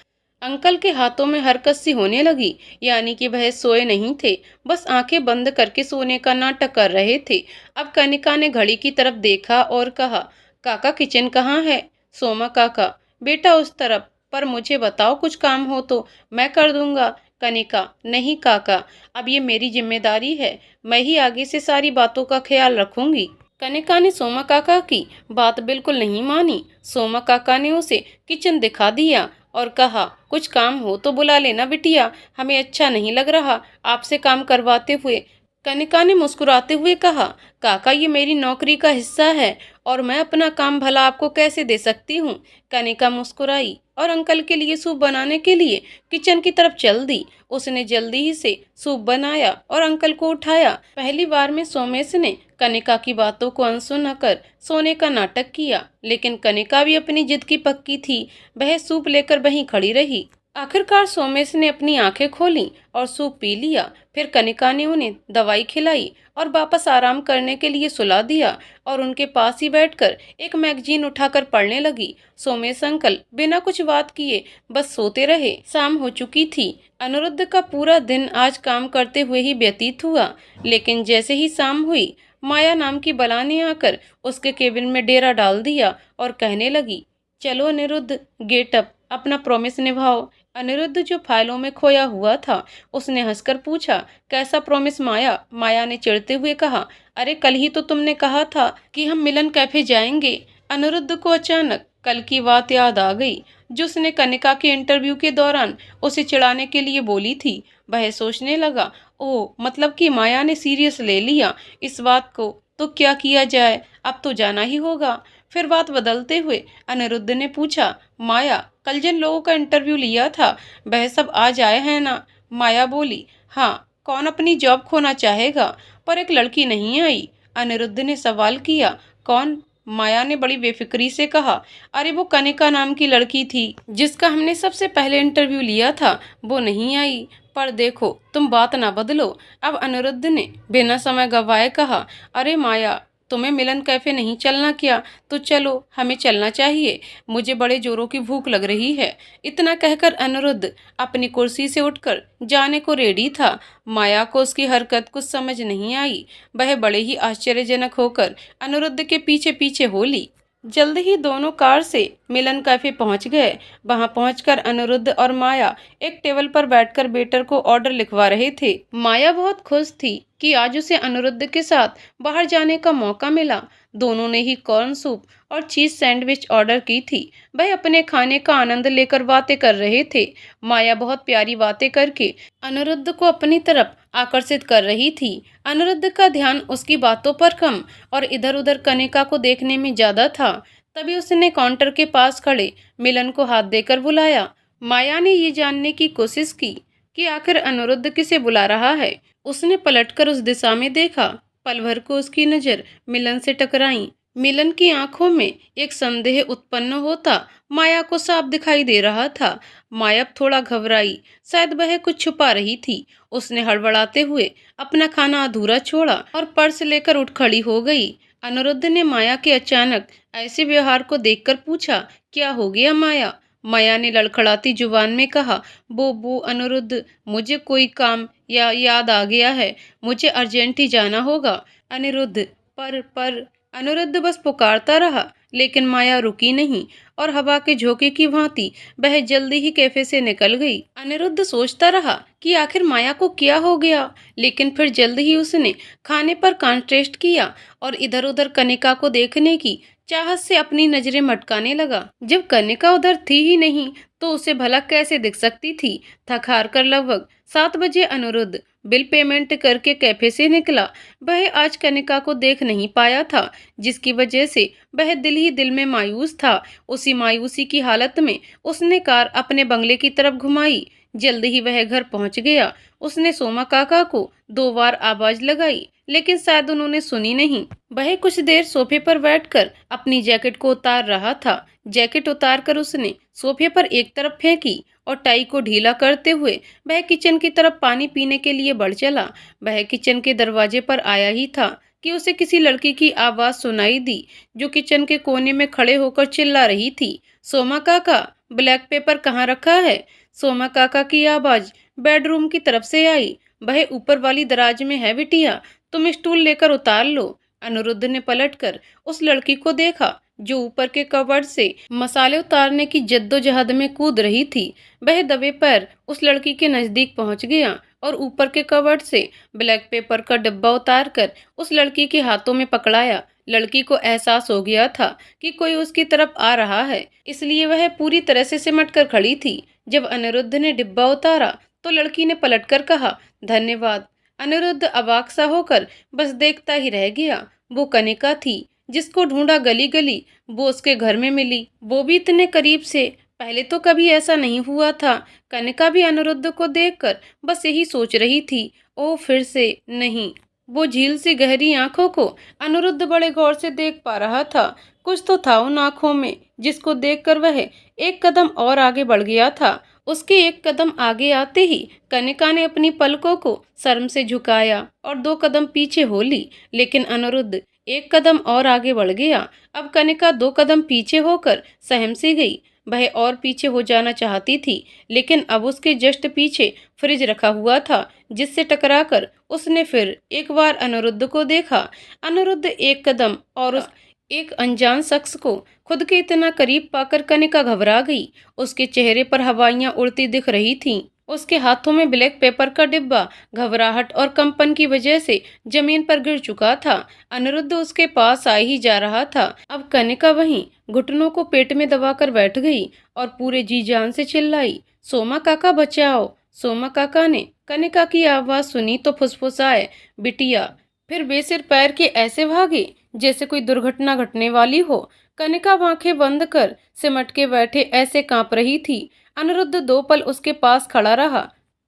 अंकल के हाथों में हरकत सी होने लगी, यानी कि वह सोए नहीं थे, बस आंखें बंद करके सोने का नाटक कर रहे थे। अब कनिका ने घड़ी की तरफ देखा और कहा, काका किचन कहाँ है? सोमा काका, बेटा उस तरफ, पर मुझे बताओ कुछ काम हो तो मैं कर दूंगा। कनिका, नहीं काका, अब ये मेरी जिम्मेदारी है, मैं ही आगे से सारी बातों का ख्याल रखूंगी। कनिका ने सोमा काका की बात बिल्कुल नहीं मानी। सोमा काका ने उसे किचन दिखा दिया और कहा, कुछ काम हो तो बुला लेना बिटिया, हमें अच्छा नहीं लग रहा आपसे काम करवाते हुए। कनिका ने मुस्कुराते हुए कहा, काका ये मेरी नौकरी का हिस्सा है और मैं अपना काम भला आपको कैसे दे सकती हूँ। कनिका मुस्कुराई और अंकल के लिए सूप बनाने के लिए किचन की तरफ चल दी। उसने जल्दी ही से सूप बनाया और अंकल को उठाया। पहली बार में सोमेश ने कनिका की बातों को अनसुना कर सोने का नाटक किया, लेकिन कनिका भी अपनी जिद की पक्की थी। वह सूप लेकर वहीं खड़ी रही। आखिरकार सोमेश ने अपनी आंखें खोली और सूप पी लिया। फिर कनिका ने उन्हें दवाई खिलाई और वापस आराम करने के लिए सुला दिया और उनके पास ही बैठकर एक मैगजीन उठाकर पढ़ने लगी। सोमेश अंकल बिना कुछ बात किए बस सोते रहे। शाम हो चुकी थी। अनिरुद्ध का पूरा दिन आज काम करते हुए ही व्यतीत हुआ, लेकिन जैसे ही शाम हुई, माया नाम की बला ने आकर उसके केबिन में डेरा डाल दिया और कहने लगी, चलो अनिरुद्ध, गेट अप, अपना प्रॉमिस निभाओ। अनिरुद्ध जो फाइलों में खोया हुआ था, उसने हंसकर पूछा, कैसा प्रॉमिस माया? माया ने चिढ़ते हुए कहा, अरे कल ही तो तुमने कहा था कि हम मिलन कैफे जाएंगे। अनिरुद्ध को अचानक कल की बात याद आ गई, जो उसने कनिका के इंटरव्यू के दौरान उसे चिढ़ाने के लिए बोली थी। वह सोचने लगा, ओ मतलब कि माया ने सीरियस ले लिया इस बात को, तो क्या किया जाए, अब तो जाना ही होगा। फिर बात बदलते हुए अनिरुद्ध ने पूछा, माया कल जिन लोगों का इंटरव्यू लिया था वह सब आज आए हैं ना? माया बोली, हाँ, कौन अपनी जॉब खोना चाहेगा, पर एक लड़की नहीं आई। अनिरुद्ध ने सवाल किया, कौन? माया ने बड़ी बेफिक्री से कहा, अरे वो कनिका नाम की लड़की थी, जिसका हमने सबसे पहले इंटरव्यू लिया था, वो नहीं आई। पर देखो तुम बात ना बदलो। अब अनिरुद्ध ने बिना समय गवाए कहा, अरे माया, तुम्हें मिलन कैफे नहीं चलना क्या? तो चलो, हमें चलना चाहिए, मुझे बड़े जोरों की भूख लग रही है। इतना कहकर अनिरुद्ध अपनी कुर्सी से उठकर जाने को रेडी था। माया को उसकी हरकत कुछ समझ नहीं आई। वह बड़े ही आश्चर्यजनक होकर अनिरुद्ध के पीछे पीछे हो ली। जल्द ही दोनों कार से मिलन कैफे पहुंच गए। वहां पहुंचकर अनिरुद्ध और माया एक टेबल पर बैठकर वेटर को ऑर्डर लिखवा रहे थे। माया बहुत खुश थी कि आज उसे अनिरुद्ध के साथ बाहर जाने का मौका मिला। दोनों ने ही कॉर्न सूप और चीज सैंडविच ऑर्डर की थी। वह अपने खाने का आनंद लेकर बातें कर रहे थे। माया बहुत प्यारी बातें करके अनिरुद्ध को अपनी तरफ आकर्षित कर रही थी। अनिरुद्ध का ध्यान उसकी बातों पर कम और इधर उधर कनिका को देखने में ज्यादा था। तभी उसने काउंटर के पास खड़े मिलन को हाथ देकर बुलाया। माया ने ये जानने की कोशिश की कि आखिर अनिरुद्ध किसे बुला रहा है। उसने पलटकर उस दिशा में देखा। पल भर को उसकी नजर मिलन से टकराई। मिलन की आंखों में एक संदेह उत्पन्न होता माया को साफ दिखाई दे रहा था। माया अब थोड़ा घबराई, शायद वह कुछ छुपा रही थी। उसने हड़बड़ाते हुए अपना खाना अधूरा छोड़ा और पर्स लेकर उठ खड़ी हो गई। अनिरुद्ध ने माया के अचानक ऐसे व्यवहार को देखकर पूछा, क्या हो गया माया? माया ने लड़खड़ाती जुबान में कहा, वो अनिरुद्ध, मुझे कोई काम या याद आ गया है, मुझे अर्जेंट ही जाना होगा। अनिरुद्ध, पर अनिरुद्ध बस पुकारता रहा, लेकिन माया रुकी नहीं और हवा के झोंके की भांति वह जल्दी ही कैफे से निकल गई। अनिरुद्ध सोचता रहा कि आखिर माया को क्या हो गया, लेकिन फिर जल्द ही उसने खाने पर कंट्रेस्ट किया और इधर उधर कनिका को देखने की चाहत से अपनी नजरें मटकाने लगा। जब कनिका उधर थी ही नहीं तो उसे भला कैसे दिख सकती थी। थक हार कर लगभग 7 बजे अनिरुद्ध बिल पेमेंट करके कैफे से निकला। वह आज कनिका को देख नहीं पाया था, जिसकी वजह से वह दिल ही दिल में मायूस था। उसी मायूसी की हालत में उसने कार अपने बंगले की तरफ घुमाई। जल्द ही वह घर पहुंच गया। उसने सोमा काका को 2 बार आवाज लगाई, लेकिन शायद उन्होंने सुनी नहीं। वह कुछ देर सोफे पर बैठकर अपनी जैकेट को उतार रहा था। जैकेट उतारकर उसने सोफे पर एक तरफ फेंकी और टाई को ढीला करते हुए वह किचन की तरफ पानी पीने के लिए बढ़ चला। वह किचन के दरवाजे पर आया ही था कि उसे किसी लड़की की आवाज सुनाई दी, जो किचन के कोने में खड़े होकर चिल्ला रही थी, सोमा काका, ब्लैक पेपर कहाँ रखा है? सोमा काका की आवाज बेडरूम की तरफ से आई। वह ऊपर वाली दराज में है बिटिया, तुम स्टूल लेकर उतार लो। अनिरुद्ध ने पलटकर उस लड़की को देखा जो ऊपर के कबर्ड से मसाले उतारने की जद्दोजहद में कूद रही थी। वह दबे पैर उस लड़की के नजदीक पहुंच गया और ऊपर के कबर्ड से ब्लैक पेपर का डिब्बा उतारकर उस लड़की के हाथों में पकड़ाया। लड़की को एहसास हो गया था कि कोई उसकी तरफ आ रहा है, इसलिए वह पूरी तरह से सिमट कर खड़ी थी। जब अनिरुद्ध ने डिब्बा उतारा तो लड़की ने पलटकर कहा, धन्यवाद। अनिरुद्ध अवाक सा होकर बस देखता ही रह गया। वो कनिका थी जिसको ढूंढा गली गली, वो उसके घर में मिली, वो भी इतने करीब से। पहले तो कभी ऐसा नहीं हुआ था। कनिका भी अनिरुद्ध को देखकर बस यही सोच रही थी, ओ फिर से नहीं। वो झील सी गहरी आंखों को अनिरुद्ध बड़े गौर से देख पा रहा था। कुछ तो था उन आंखों में जिसको देखकर वह एक कदम और आगे बढ़ गया था। उसके एक कदम आगे आते ही कनिका ने अपनी पलकों को शर्म से झुकाया और 2 कदम पीछे हो ली, लेकिन अनिरुद्ध एक कदम और आगे बढ़ गया। अब कनिका 2 कदम पीछे होकर सहम सी गई। वह और पीछे हो जाना चाहती थी, लेकिन अब उसके जस्ट पीछे फ्रिज रखा हुआ था, जिससे टकराकर उसने फिर एक बार अनिरुद्ध को देखा। अनिरुद्ध एक कदम और उस एक अनजान शख्स को खुद के इतना करीब पाकर कनिका घबरा गई। उसके चेहरे पर हवाइयां उड़ती दिख रही थीं। उसके हाथों में ब्लैक पेपर का डिब्बा घबराहट और कंपन की वजह से जमीन पर गिर चुका था। अनिरुद्ध उसके पास आ ही जा रहा था। अब कनिका वहीं घुटनों को पेट में दबाकर बैठ गई और पूरे जी जान से चिल्लाई, सोमा काका बचाओ। सोमा काका ने कनिका की आवाज सुनी तो फुसफुसाए, बिटिया। फिर बेसिर पैर के ऐसे भागे जैसे कोई दुर्घटना घटने वाली हो। कनिका आंखें बंद कर सिमट के बैठे ऐसे कांप रही थी। अनिरुद्ध 2 पल उसके पास खड़ा रहा,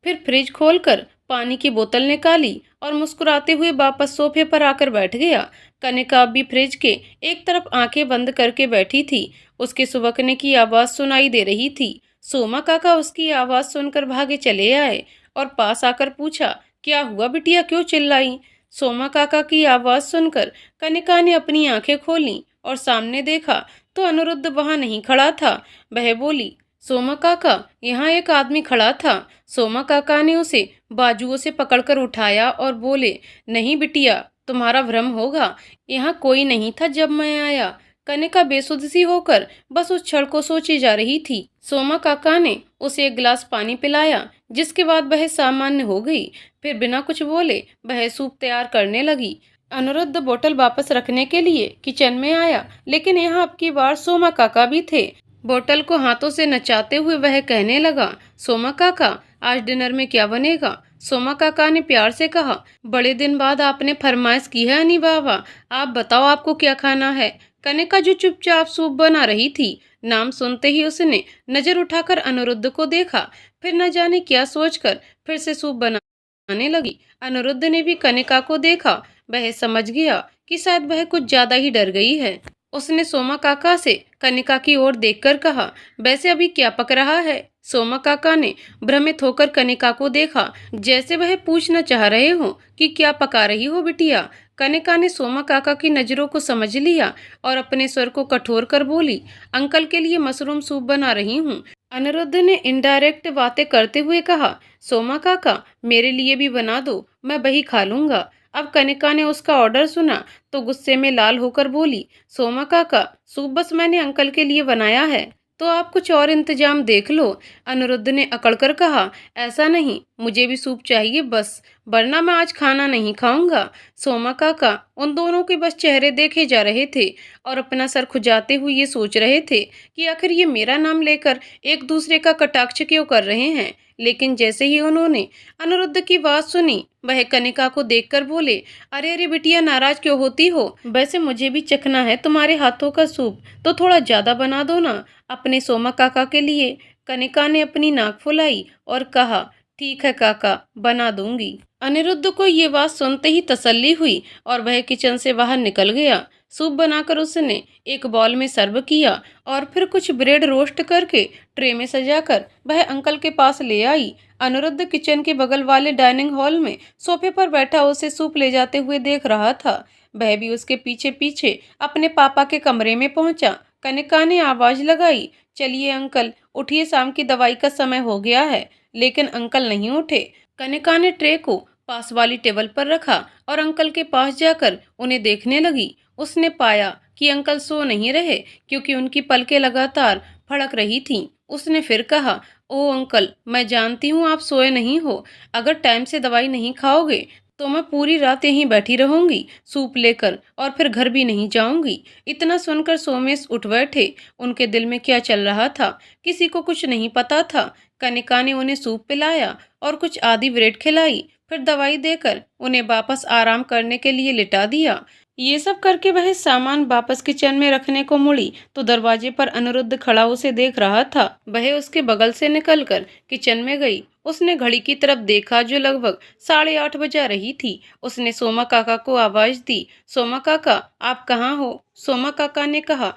फिर फ्रिज खोलकर पानी की बोतल निकाली और मुस्कुराते हुए वापस सोफे पर आकर बैठ गया। कनिका भी फ्रिज के एक तरफ आंखें बंद करके बैठी थी। उसके सुबकने की आवाज सुनाई दे रही थी। सोमा काका उसकी आवाज सुनकर भागे चले आए और पास आकर पूछा, क्या हुआ बिटिया, क्यों चिल्लाई? सोमा काका की आवाज सुनकर कनिका ने अपनी आंखें खोलीं और सामने देखा तो अनिरुद्ध वहां नहीं खड़ा था। वह बोली, सोमा काका, यहाँ एक आदमी खड़ा था। सोमा काका ने उसे बाजुओं से पकड़कर उठाया और बोले, नहीं बिटिया, तुम्हारा भ्रम होगा, यहाँ कोई नहीं था जब मैं आया। कनिका बेसुध सी होकर बस उस क्षण को सोची जा रही थी। सोमा काका ने उसे एक गिलास पानी पिलाया, जिसके बाद वह सामान्य हो गई। फिर बिना कुछ बोले वह सूप तैयार करने लगी। अनिरुद्ध बोतल वापस रखने के लिए किचन में आया, लेकिन यहाँ अब की बार सोमा काका भी थे। बोतल को हाथों से नचाते हुए वह कहने लगा, सोमा काका, आज डिनर में क्या बनेगा? सोमा काका ने प्यार से कहा, बड़े दिन बाद आपने फरमाइश की है अनी बाबा, आप बताओ आपको क्या खाना है? कनिका जो चुपचाप सूप बना रही थी, नाम सुनते ही उसने नजर उठाकर अनिरुद्ध को देखा। फिर न जाने क्या सोचकर फिर से सूप बनाने लगी। अनिरुद्ध ने भी कनिका को देखा। वह समझ गया कि शायद वह कुछ ज्यादा ही डर गई है। उसने सोमा काका से कनिका की ओर देखकर कहा, वैसे अभी क्या पक रहा है? सोमा काका ने भ्रमित होकर कनिका को देखा, जैसे वह पूछना चाह रहे हो कि क्या पका रही हो बिटिया। कनिका ने सोमा काका की नजरों को समझ लिया और अपने स्वर को कठोर कर बोली, अंकल के लिए मशरूम सूप बना रही हूँ। अनिरुद्ध ने इनडायरेक्ट बातें करते हुए कहा, सोमा काका, मेरे लिए भी बना दो, मैं वही खा लूंगा। अब कनिका ने उसका ऑर्डर सुना तो गुस्से में लाल होकर बोली, सोमा काका, सूप बस मैंने अंकल के लिए बनाया है, तो आप कुछ और इंतजाम देख लो। अनिरुद्ध ने अकड़कर कहा, ऐसा नहीं, मुझे भी सूप चाहिए बस, वरना मैं आज खाना नहीं खाऊंगा। सोमा काका उन दोनों के बस चेहरे देखे जा रहे थे और अपना सर खुजाते हुए ये सोच रहे थे कि आखिर ये मेरा नाम लेकर एक दूसरे का कटाक्ष क्यों कर रहे हैं। लेकिन जैसे ही उन्होंने अनिरुद्ध की बात सुनी, वह कनिका को देखकर बोले, अरे अरे बिटिया, नाराज क्यों होती हो? वैसे मुझे भी चखना है तुम्हारे हाथों का सूप, तो थोड़ा ज्यादा बना दो ना, अपने सोमा काका के लिए। कनिका ने अपनी नाक फुलाई और कहा, ठीक है काका, बना दूंगी। अनिरुद्ध को ये बात सुनते ही तसल्ली हुई और वह किचन से बाहर निकल गया। सूप बनाकर उसने एक बाउल में सर्व किया और फिर कुछ ब्रेड रोस्ट करके ट्रे में सजाकर वह अंकल के पास ले आई। अनिरुद्ध किचन के बगल वाले डाइनिंग हॉल में सोफे पर बैठा उसे सूप ले जाते हुए देख रहा था। वह भी उसके पीछे पीछे अपने पापा के कमरे में पहुंचा। कनिका ने आवाज लगाई, चलिए अंकल, उठिए, शाम की दवाई का समय हो गया है। लेकिन अंकल नहीं उठे। कनिका ने ट्रे को पास वाली टेबल पर रखा और अंकल के पास जाकर उन्हें देखने लगी। उसने पाया कि अंकल सो नहीं रहे, क्योंकि उनकी पलकें लगातार फड़क रही थीं। उसने फिर कहा, ओ अंकल, मैं जानती हूँ आप सोए नहीं हो। अगर टाइम से दवाई नहीं खाओगे तो मैं पूरी रात यहीं बैठी रहूंगी सूप लेकर, और फिर घर भी नहीं जाऊंगी। इतना सुनकर सोमेश उठ बैठे। उनके दिल में क्या चल रहा था किसी को कुछ नहीं पता था। कनिका ने उन्हें सूप पिलाया और कुछ आधी ब्रेड खिलाई, फिर दवाई देकर उन्हें वापस आराम करने के लिए लिटा दिया। ये सब करके वह सामान वापस किचन में रखने को मुड़ी तो दरवाजे पर अनिरुद्ध खड़ा उसे देख रहा था। वह उसके बगल से निकलकर किचन में गई। उसने घड़ी की तरफ देखा जो लगभग 8:30 बजा रही थी। उसने सोमा काका को आवाज दी, सोमा काका, आप कहाँ हो? सोमा काका ने कहा,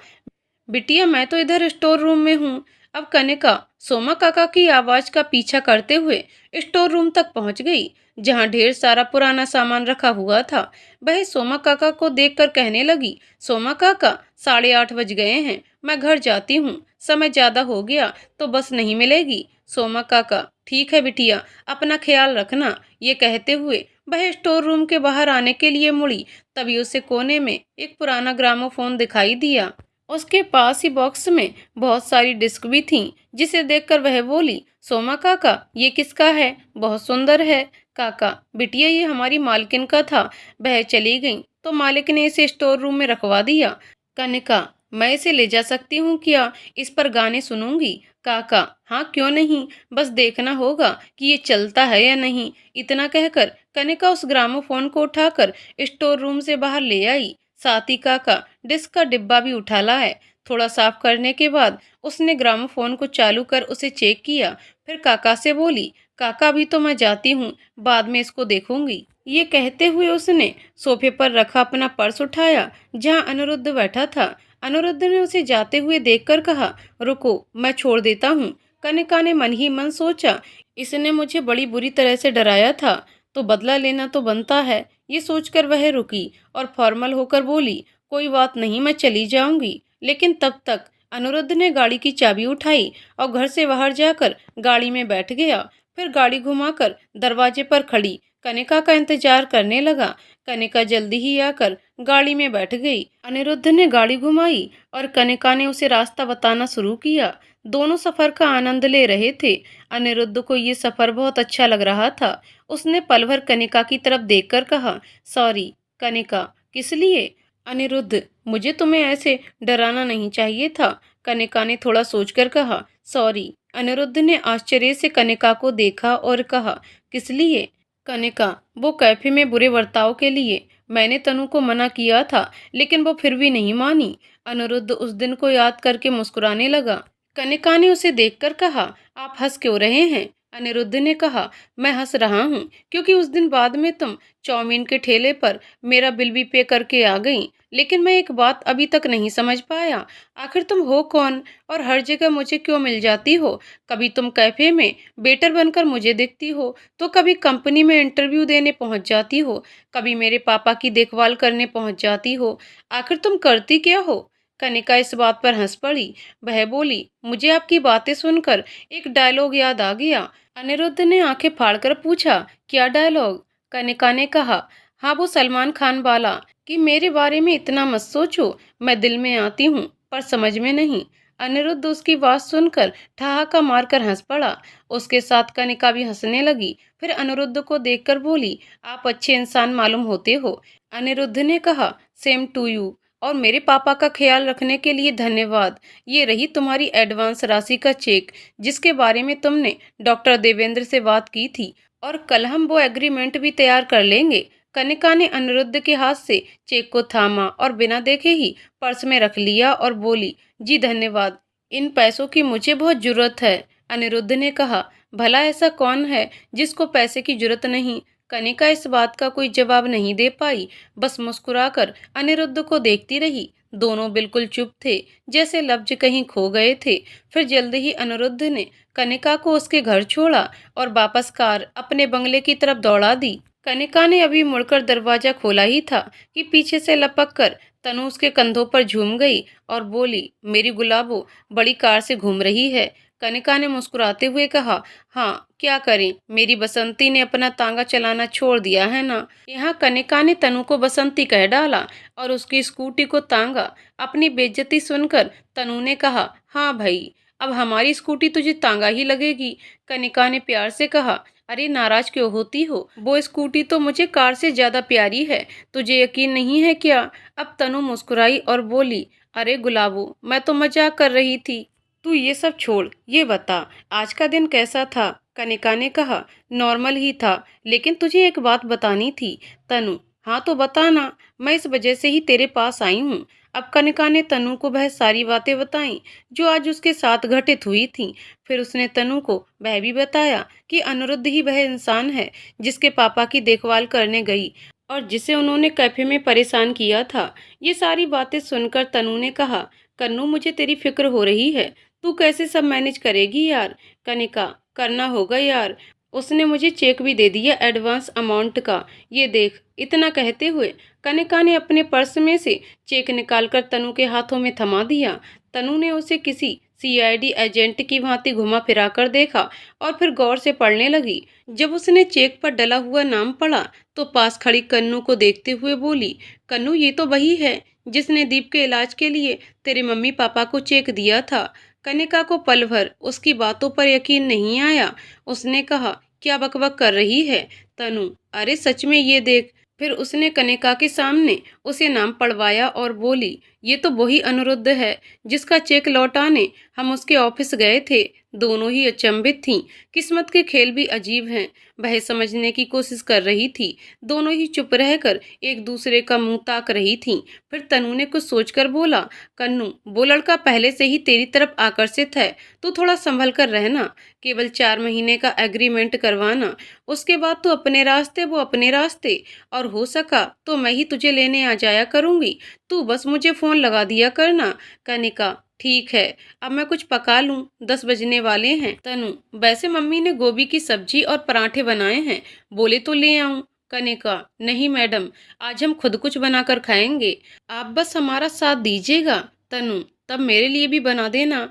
बिटिया, मैं तो इधर स्टोर रूम में हूँ। अब कनिका सोमा काका की आवाज का पीछा करते हुए स्टोर रूम तक पहुंच गई, जहां ढेर सारा पुराना सामान रखा हुआ था। वह सोमा काका को देखकर कहने लगी, सोमा काका, 8:30 बज गए हैं, मैं घर जाती हूँ, समय ज्यादा हो गया तो बस नहीं मिलेगी। सोमा काका, ठीक है बिटिया, अपना ख्याल रखना। ये कहते हुए वह स्टोर रूम के बाहर आने के लिए मुड़ी। तभी उसे कोने में एक पुराना ग्रामोफोन दिखाई दिया। उसके पास ही बॉक्स में बहुत सारी डिस्क भी थीं, जिसे देखकर वह बोली, सोमा काका, ये किसका है? बहुत सुंदर है। काका, बिटिया, ये हमारी मालकिन का था, वह चली गई तो मालिक ने इसे स्टोर रूम में रखवा दिया। कनिका, मैं इसे ले जा सकती हूँ क्या? इस पर गाने सुनूंगी। काका, हाँ, क्यों नहीं, बस देखना होगा कि ये चलता है या नहीं। इतना कहकर कनिका उस ग्रामोफोन को उठाकर स्टोर रूम से बाहर ले आई। साथ ही काका डिस्क का डिब्बा भी उठा लाए। थोड़ा साफ करने के बाद उसने ग्रामोफोन को चालू कर उसे चेक किया। फिर काका से बोली, काका, अभी तो मैं जाती हूँ, बाद में इसको देखूंगी। ये कहते हुए उसने सोफे पर रखा अपना पर्स उठाया, जहाँ अनिरुद्ध बैठा था। अनिरुद्ध ने उसे जाते हुए देखकर कहा, रुको, मैं छोड़ देता हूँ। कनिका ने मन ही मन सोचा, इसने मुझे बड़ी बुरी तरह से डराया था। तो बदला लेना तो बनता है। ये सोचकर वह रुकी और फॉर्मल होकर बोली, कोई बात नहीं, मैं चली जाऊंगी। लेकिन तब तक अनिरुद्ध ने गाड़ी की चाबी उठाई और घर से बाहर जाकर गाड़ी में बैठ गया। फिर गाड़ी घुमाकर दरवाजे पर खड़ी कनिका का इंतजार करने लगा। कनिका जल्दी ही आकर गाड़ी में बैठ गई। अनिरुद्ध ने गाड़ी घुमाई और कनिका ने उसे रास्ता बताना शुरू किया। दोनों सफर का आनंद ले रहे थे। अनिरुद्ध को ये सफर बहुत अच्छा लग रहा था। उसने पल भर कनिका की तरफ देखकर कहा, सॉरी। कनिका, किस लिए? अनिरुद्ध, मुझे तुम्हें ऐसे डराना नहीं चाहिए था। कनिका ने थोड़ा सोचकर कहा, सॉरी। अनिरुद्ध ने आश्चर्य से कनिका को देखा और कहा, किस लिए? कनिका, वो कैफे में बुरे बर्ताव के लिए। मैंने तनु को मना किया था, लेकिन वो फिर भी नहीं मानी। अनिरुद्ध उस दिन को याद करके मुस्कुराने लगा। कनिका ने उसे देखकर कहा, आप हंस क्यों रहे हैं? अनिरुद्ध ने कहा, मैं हंस रहा हूँ क्योंकि उस दिन बाद में तुम चाउमीन के ठेले पर मेरा बिल भी पे करके आ गई। लेकिन मैं एक बात अभी तक नहीं समझ पाया, आखिर तुम हो कौन और हर जगह मुझे क्यों मिल जाती हो? कभी तुम कैफे में वेटर बनकर मुझे देखती हो, तो कभी कंपनी में इंटरव्यू देने पहुंच जाती हो, कभी मेरे पापा की देखभाल करने पहुंच जाती हो। आखिर तुम करती क्या हो? कनिका इस बात पर हंस पड़ी। वह बोली, मुझे आपकी बातें सुनकर एक डायलॉग याद आ गया। अनिरुद्ध ने आंखें फाड़कर पूछा, क्या डायलॉग? कनिका ने कहा, हाँ वो सलमान खान वाला कि मेरे बारे में इतना मत सोचो, मैं दिल में आती हूँ पर समझ में नहीं। अनिरुद्ध उसकी बात सुनकर ठहाका मारकर हंस पड़ा। उसके साथ कनिका भी हंसने लगी। फिर अनिरुद्ध को देखकर बोली, आप अच्छे इंसान मालूम होते हो। अनिरुद्ध ने कहा, सेम टू यू, और मेरे पापा का ख्याल रखने के लिए धन्यवाद। ये रही तुम्हारी एडवांस राशि का चेक, जिसके बारे में तुमने डॉक्टर देवेंद्र से बात की थी, और कल हम वो एग्रीमेंट भी तैयार कर लेंगे। कनिका ने अनिरुद्ध के हाथ से चेक को थामा और बिना देखे ही पर्स में रख लिया और बोली, जी धन्यवाद, इन पैसों की मुझे बहुत जरूरत है। अनिरुद्ध ने कहा, भला ऐसा कौन है जिसको पैसे की जरूरत नहीं? कनिका इस बात का कोई जवाब नहीं दे पाई, बस मुस्कुराकर अनिरुद्ध को देखती रही। दोनों बिल्कुल चुप थे, जैसे लफ्ज कहीं खो गए थे। फिर जल्दी ही अनिरुद्ध ने कनिका को उसके घर छोड़ा और वापस कार अपने बंगले की तरफ दौड़ा दी। कनिका ने अभी मुड़कर दरवाजा खोला ही था कि पीछे से लपक कर तनु उसके कंधों पर झूम गई और बोली, मेरी गुलाबो बड़ी कार से घूम रही है। कनिका ने मुस्कुराते हुए कहा, हाँ क्या करें, मेरी बसंती ने अपना तांगा चलाना छोड़ दिया है ना। यहाँ कनिका ने तनु को बसंती कह डाला और उसकी स्कूटी को तांगा। अपनी बेइज्जती सुनकर तनु ने कहा, हाँ भाई, अब हमारी स्कूटी तुझे तांगा ही लगेगी। कनिका ने प्यार से कहा, अरे नाराज क्यों होती हो, वो स्कूटी तो मुझे कार से ज्यादा प्यारी है, तुझे यकीन नहीं है क्या? अब तनु मुस्कुराई और बोली, अरे गुलाबो, मैं तो मजाक कर रही थी। तू ये सब छोड़, ये बता आज का दिन कैसा था? कनिका ने कहा, नॉर्मल ही था, लेकिन तुझे एक बात बतानी थी। तनु, हाँ तो बताना, मैं इस वजह से ही तेरे पास आई हूँ। अब कनिका ने तनु को वह सारी बातें बताईं जो आज उसके साथ घटित हुई थीं। फिर उसने तनु को वह भी बताया कि अनिरुद्ध ही वह इंसान है जिसके पापा की देखभाल करने गई और जिसे उन्होंने कैफे में परेशान किया था। ये सारी बातें सुनकर तनु ने कहा, कन्नू मुझे तेरी फिक्र हो रही है, तू कैसे सब मैनेज करेगी यार? कनिका, करना होगा यार, उसने मुझे चेक भी दे दिया एडवांस अमाउंट का, ये देख। इतना कहते हुए कनिका ने अपने पर्स में से चेक निकालकर तनु के हाथों में थमा दिया। तनु ने उसे किसी सीआईडी एजेंट की भांति घुमा फिरा कर देखा और फिर गौर से पढ़ने लगी। जब उसने चेक पर डला हुआ नाम पढ़ा तो पास खड़ी कन्नू को देखते हुए बोली, कन्नू ये तो वही है जिसने दीप के इलाज के लिए तेरे मम्मी पापा को चेक दिया था। कनिका को पल भर उसकी बातों पर यकीन नहीं आया। उसने कहा, क्या बकबक कर रही है तनु? अरे सच में ये देख। फिर उसने कनिका के सामने उसे नाम पढ़वाया और बोली, ये तो वही अनिरुद्ध है जिसका चेक लौटाने हम उसके ऑफिस गए थे। दोनों ही अचंभित थीं। किस्मत के खेल भी अजीब हैं। वह समझने की कोशिश कर रही थी। दोनों ही चुप रहकर एक दूसरे का मुंह ताक रही थीं। फिर तनु ने कुछ सोचकर बोला, कन्नू, वो लड़का पहले से ही तेरी तरफ आकर्षित है, तू थोड़ा संभल कर रहना। केवल 4 महीने का एग्रीमेंट करवाना, उसके बाद तू अपने रास्ते वो अपने रास्ते, और हो सका तो मैं ही तुझे लेने आ जाया करूंगी। तू बस मुझे फोन लगा दिया करना। कनिका, ठीक है, अब मैं कुछ पका लूं, 10 बजने वाले हैं। तनु, वैसे मम्मी ने गोभी की सब्जी और पराठे बनाए हैं, बोले तो ले आऊं। कनिका, नहीं मैडम, आज हम खुद कुछ बनाकर खाएंगे, आप बस हमारा साथ दीजिएगा। तनु, तब मेरे लिए भी बना देना।